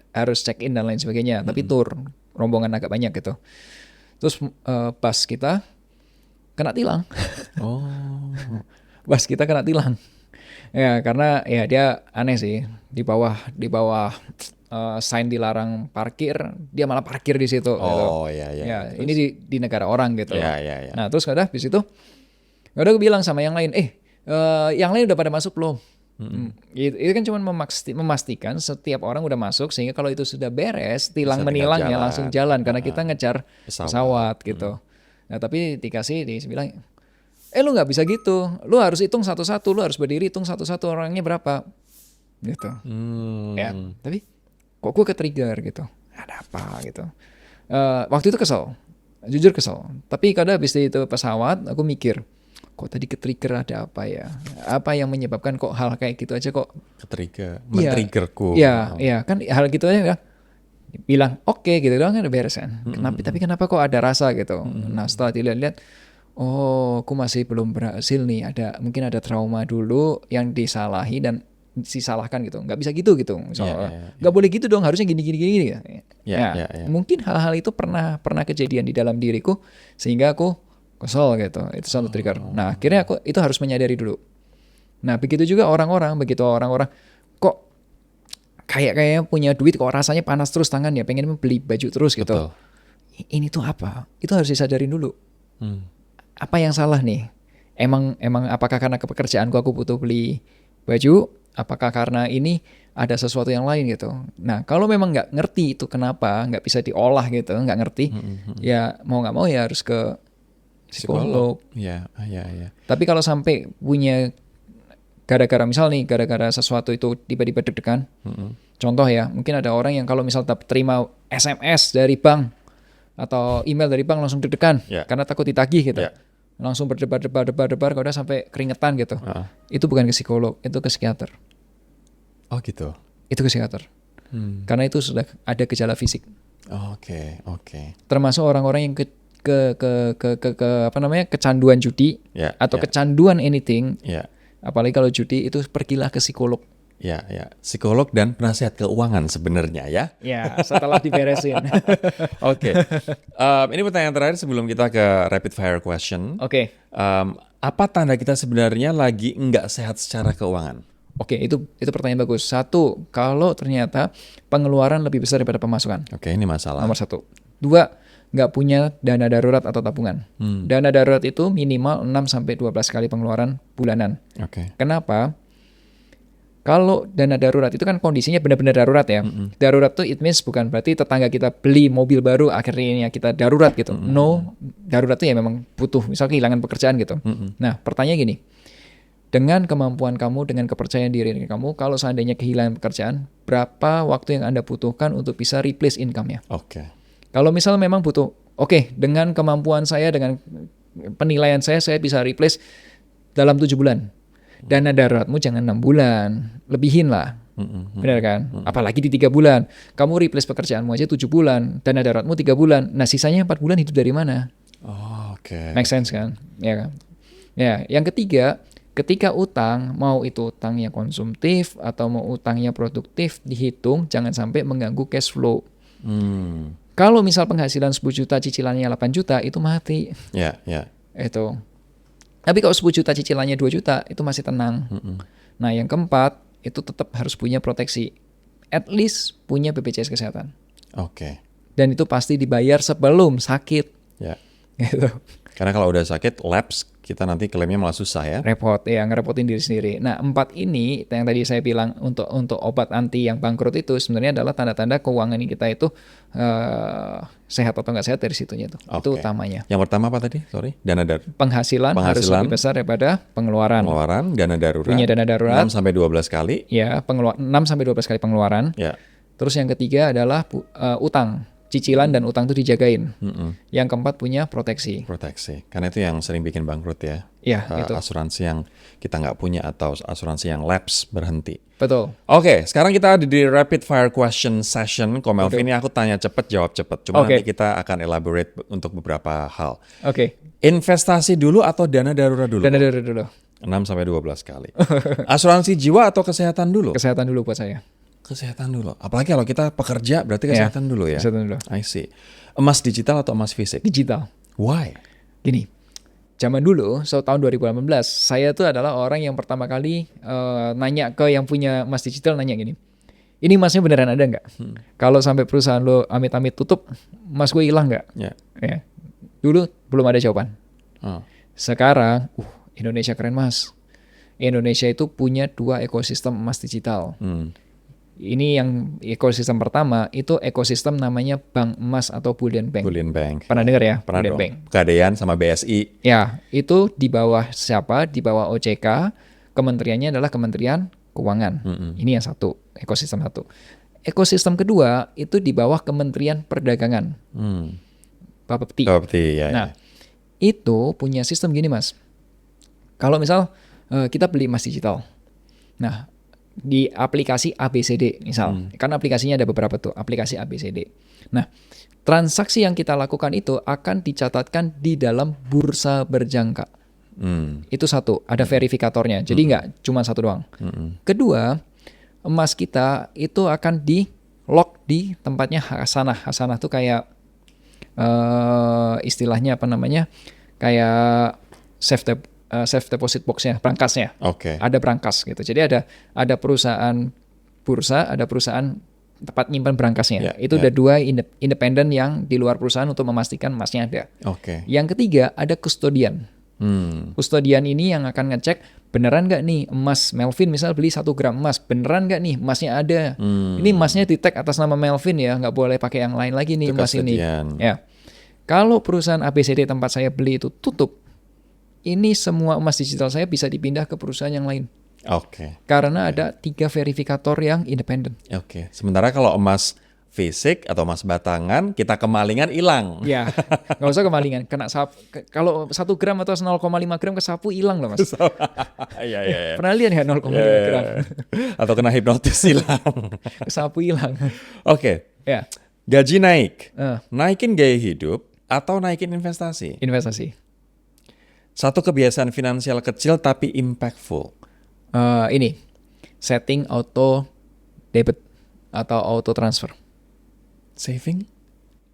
harus check in dan lain sebagainya, tapi tur rombongan agak banyak gitu. Terus bus kita kena tilang. Bus kita kena tilang. Ya, karena ya dia aneh sih, di bawah sign dilarang parkir, dia malah parkir di situ. Gitu.
Iya.
Ini di negara orang gitu.
Iya.
Nah, terus udah di situ, udah gue bilang sama yang lain, yang lain udah pada masuk belum? Itu kan cuma memastikan setiap orang udah masuk, sehingga kalau itu sudah beres, tilang menilang ya langsung jalan, karena kita ngejar pesawat gitu. Nah, tapi dikasih bilang, lu nggak bisa gitu, lu harus hitung satu-satu, lu harus berdiri hitung satu-satu orangnya berapa, gitu. Ya, tapi kok gue ke-trigger gitu, ada apa gitu. Waktu itu kesel, jujur kesel. Tapi kadang habis itu pesawat, aku mikir, kok tadi ke-trigger ada apa ya? Apa yang menyebabkan kok hal kayak gitu aja kok
ke-trigger, men-triggerku.
Iya, kan hal gitu aja bilang oke gitu doang kan udah beres kan. Tapi kenapa kok ada rasa gitu? Nah, setelah dilihat-lihat, oh, aku masih belum berhasil nih. Mungkin ada trauma dulu yang disalahi dan disalahkan gitu. Nggak bisa gitu misalnya. Nggak boleh gitu dong, harusnya gini. Ya, mungkin hal-hal itu pernah kejadian di dalam diriku sehingga aku kesel gitu. Itu satu trigger. Nah, akhirnya aku itu harus menyadari dulu. Nah, begitu juga orang-orang kok kayaknya punya duit kok rasanya panas terus tangan ya, pengen beli baju terus gitu.
Betul.
Ini tuh apa? Itu harus disadarin dulu. Apa yang salah nih? Emang apakah karena pekerjaanku aku butuh beli baju? Apakah karena ini ada sesuatu yang lain gitu? Nah, kalau memang nggak ngerti itu kenapa, nggak bisa diolah gitu, nggak ngerti, ya mau nggak mau ya harus ke psikolog.
Ya.
Tapi kalau sampai punya gara-gara sesuatu itu tiba-tiba deg-degan. Contoh ya, mungkin ada orang yang kalau misal terima SMS dari bank atau email dari bank langsung deg-degan karena takut ditagih gitu. Langsung berdebar, kalau udah sampai keringetan gitu. Itu bukan ke psikolog, itu ke psikiater.
Oh gitu.
Itu ke psikiater. Karena itu sudah ada gejala fisik.
Oke.
Termasuk orang-orang yang kecanduan judi atau kecanduan anything. Apalagi kalau judi, itu pergilah ke psikolog.
Ya. Psikolog dan penasihat keuangan sebenarnya ya.
Ya, setelah diberesin.
Oke. Ini pertanyaan terakhir sebelum kita ke rapid fire question.
Oke.
Apa tanda kita sebenarnya lagi nggak sehat secara keuangan?
Oke, itu pertanyaan bagus. 1, kalau ternyata pengeluaran lebih besar daripada pemasukan.
Oke, ini masalah.
Nomor 1. 2, nggak punya dana darurat atau tabungan. Dana darurat itu minimal 6-12 kali pengeluaran bulanan.
Oke.
Kenapa? Kalau dana darurat itu kan kondisinya benar-benar darurat ya. Darurat tuh it means bukan berarti tetangga kita beli mobil baru akhirnya kita darurat gitu. No, darurat tuh ya memang butuh, misal kehilangan pekerjaan gitu. Nah, pertanyaan gini. Dengan kemampuan kamu, dengan kepercayaan diri kamu, kalau seandainya kehilangan pekerjaan, berapa waktu yang Anda butuhkan untuk bisa replace income-nya?
Oke.
Kalau misal memang butuh, oke, dengan kemampuan saya, dengan penilaian saya bisa replace dalam 7 bulan. Dana daruratmu jangan 6 bulan, lebihin lah. Benar kan? Apalagi di 3 bulan. Kamu replace pekerjaanmu aja 7 bulan, dana daruratmu 3 bulan. Nah, sisanya 4 bulan hidup dari mana?
Oke.
Make sense kan? Ya kan? Ya, yang ketiga, ketika utang, mau itu utangnya konsumtif atau mau utangnya produktif, dihitung jangan sampai mengganggu cash flow. Kalau misal penghasilan 10 juta, cicilannya 8 juta, itu mati.
Ya.
Itu. Tapi kalau 10 juta, cicilannya 2 juta, itu masih tenang. Nah, yang keempat, itu tetap harus punya proteksi. At least punya BPJS Kesehatan.
Oke.
Dan itu pasti dibayar sebelum sakit.
Ya.
Gitu.
Karena kalau udah sakit, lapse, kita nanti klaimnya malah susah ya.
Repot, ya ngerepotin diri sendiri. Nah, 4 ini yang tadi saya bilang untuk obat anti yang bangkrut itu sebenarnya adalah tanda-tanda keuangan kita itu sehat atau nggak sehat dari situnya tuh. Itu utamanya.
Yang pertama apa tadi? Sorry, dana darurat.
Penghasilan harus lebih besar daripada pengeluaran.
Dana darurat.
Punya dana darurat.
6-12 kali.
Ya, 6-12 kali pengeluaran.
Ya.
Terus yang ketiga adalah utang. Cicilan dan utang itu dijagain. Yang keempat punya proteksi.
Karena itu yang sering bikin bangkrut ya.
Iya, itu.
Asuransi yang kita nggak punya atau asuransi yang lapse berhenti.
Betul.
Oke, sekarang kita ada di rapid fire question session. Melvin, ini aku tanya cepet, jawab cepet. Cuma nanti kita akan elaborate untuk beberapa hal.
Oke.
Investasi dulu atau dana darurat dulu?
Dana darurat dulu.
6-12 kali. Asuransi jiwa atau kesehatan dulu?
Kesehatan dulu buat saya.
Kesehatan dulu. Apalagi kalau kita pekerja berarti kesehatan dulu ya.
Kesehatan dulu.
I see. Emas digital atau emas fisik?
Digital.
Why?
Gini. Zaman dulu, tahun 2018, saya tuh adalah orang yang pertama kali nanya ke yang punya emas digital, nanya gini. Ini emasnya beneran ada nggak? Kalau sampai perusahaan lo amit-amit tutup, emas gue hilang nggak?
Ya.
Dulu belum ada jawaban. Sekarang, Indonesia keren mas. Indonesia itu punya 2 ekosistem emas digital. Ini yang ekosistem pertama, itu ekosistem namanya bank emas atau bullion bank.
Bullion bank.
Pernah dengar ya?
Pernah
Bullion
dong.
bank.
Pegadaian sama BSI.
Ya, itu di bawah siapa? Di bawah OJK. Kementeriannya adalah Kementerian Keuangan. Ini yang satu, ekosistem satu. Ekosistem kedua itu di bawah Kementerian Perdagangan. Bapepti.
Ya.
Nah, itu punya sistem gini mas. Kalau misal kita beli emas digital. Nah, di aplikasi ABCD misal, kan aplikasinya ada beberapa tuh, aplikasi ABCD. Nah, transaksi yang kita lakukan itu akan dicatatkan di dalam bursa berjangka. Itu satu, ada verifikatornya. Jadi nggak cuma satu doang. Kedua, emas kita itu akan di-lock di tempatnya hasanah. Hasanah tuh kayak istilahnya apa namanya? Kayak safe deposit box-nya, berangkasnya.
Oke.
Ada berangkas gitu. Jadi ada perusahaan bursa, ada perusahaan tempat nyimpan berangkasnya. Itu ada dua independen yang di luar perusahaan untuk memastikan emasnya ada.
Oke.
Yang ketiga ada kustodian. Kustodian ini yang akan ngecek beneran nggak nih emas Melvin misal beli 1 gram emas, beneran nggak nih emasnya ada. Ini emasnya di tag atas nama Melvin ya, nggak boleh pakai yang lain lagi nih
Itu
emas ini.
kustodian.
Ya. Kalau perusahaan ABCD tempat saya beli itu tutup, ini semua emas digital saya bisa dipindah ke perusahaan yang lain.
Oke.
Karena ada 3 verifikator yang independen.
Oke. Sementara kalau emas fisik atau emas batangan, kita kemalingan hilang.
Ya, nggak usah kemalingan. Kalau 1 gram atau 0,5 gram kesapu hilang loh mas.
Iya.
Pernah lihat ya 0,5 gram?
Atau kena hipnotis hilang.
Kesapu hilang.
Oke.
Ya,
Gaji naik. Naikin gaya hidup atau naikin investasi?
investasi.
Satu kebiasaan finansial kecil tapi impactful.
Ini, setting auto debit atau auto transfer.
Saving?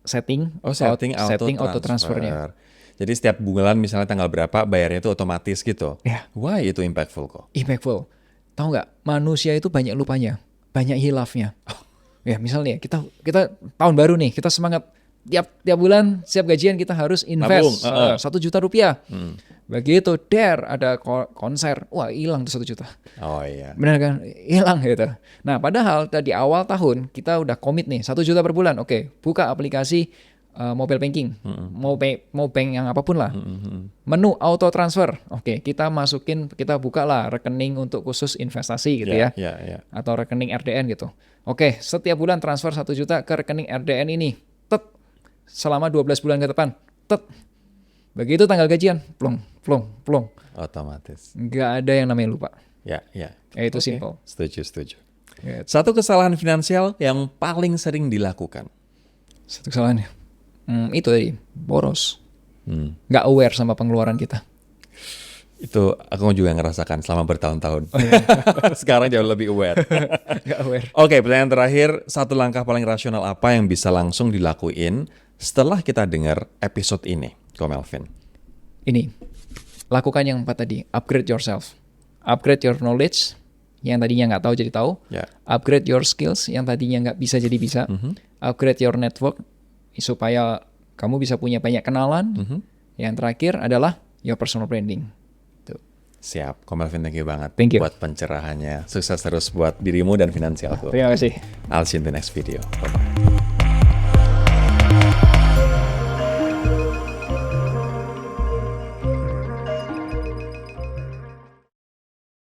Setting auto transfernya.
Jadi setiap bulan misalnya tanggal berapa bayarnya itu otomatis gitu.
Ya.
Why itu impactful kok?
Impactful. Tahu nggak? Manusia itu banyak lupanya, banyak hilafnya. Ya misalnya kita tahun baru nih, kita semangat tiap bulan setiap gajian kita harus invest 1 juta rupiah. Begitu ada konser, wah hilang tuh 1 juta.
Oh iya.
Benar kan? Hilang gitu. Nah padahal tadi awal tahun kita udah komit nih 1 juta per bulan. Oke, buka aplikasi mobile banking, mau bank yang apapun lah. Menu auto transfer. Oke, kita buka lah rekening untuk khusus investasi gitu ya. Atau rekening RDN gitu. Oke, setiap bulan transfer 1 juta ke rekening RDN ini. Selama 12 bulan ke depan. Begitu tanggal gajian, plong.
Otomatis.
Nggak ada yang namanya lupa.
Ya.
Itu simple.
Setuju.
Gitu.
Satu kesalahan finansial yang paling sering dilakukan.
Satu kesalahannya. Itu tadi, boros. Nggak aware sama pengeluaran kita.
Itu aku juga ngerasakan selama bertahun-tahun. Sekarang jauh lebih aware.
Nggak aware.
Oke, pertanyaan terakhir. Satu langkah paling rasional apa yang bisa langsung dilakuin setelah kita dengar episode ini, Ko Melvin?
Ini, lakukan yang 4 tadi. Upgrade yourself. Upgrade your knowledge, yang tadinya nggak tahu jadi tahu. Upgrade your skills, yang tadinya nggak bisa jadi bisa. Upgrade your network, supaya kamu bisa punya banyak kenalan. Yang terakhir adalah your personal branding.
Siap, Ko Melvin, thank you banget.
Thank you.
Buat pencerahannya. Sukses terus buat dirimu dan finansialku.
Terima kasih.
I'll see you in the next video. Bye-bye.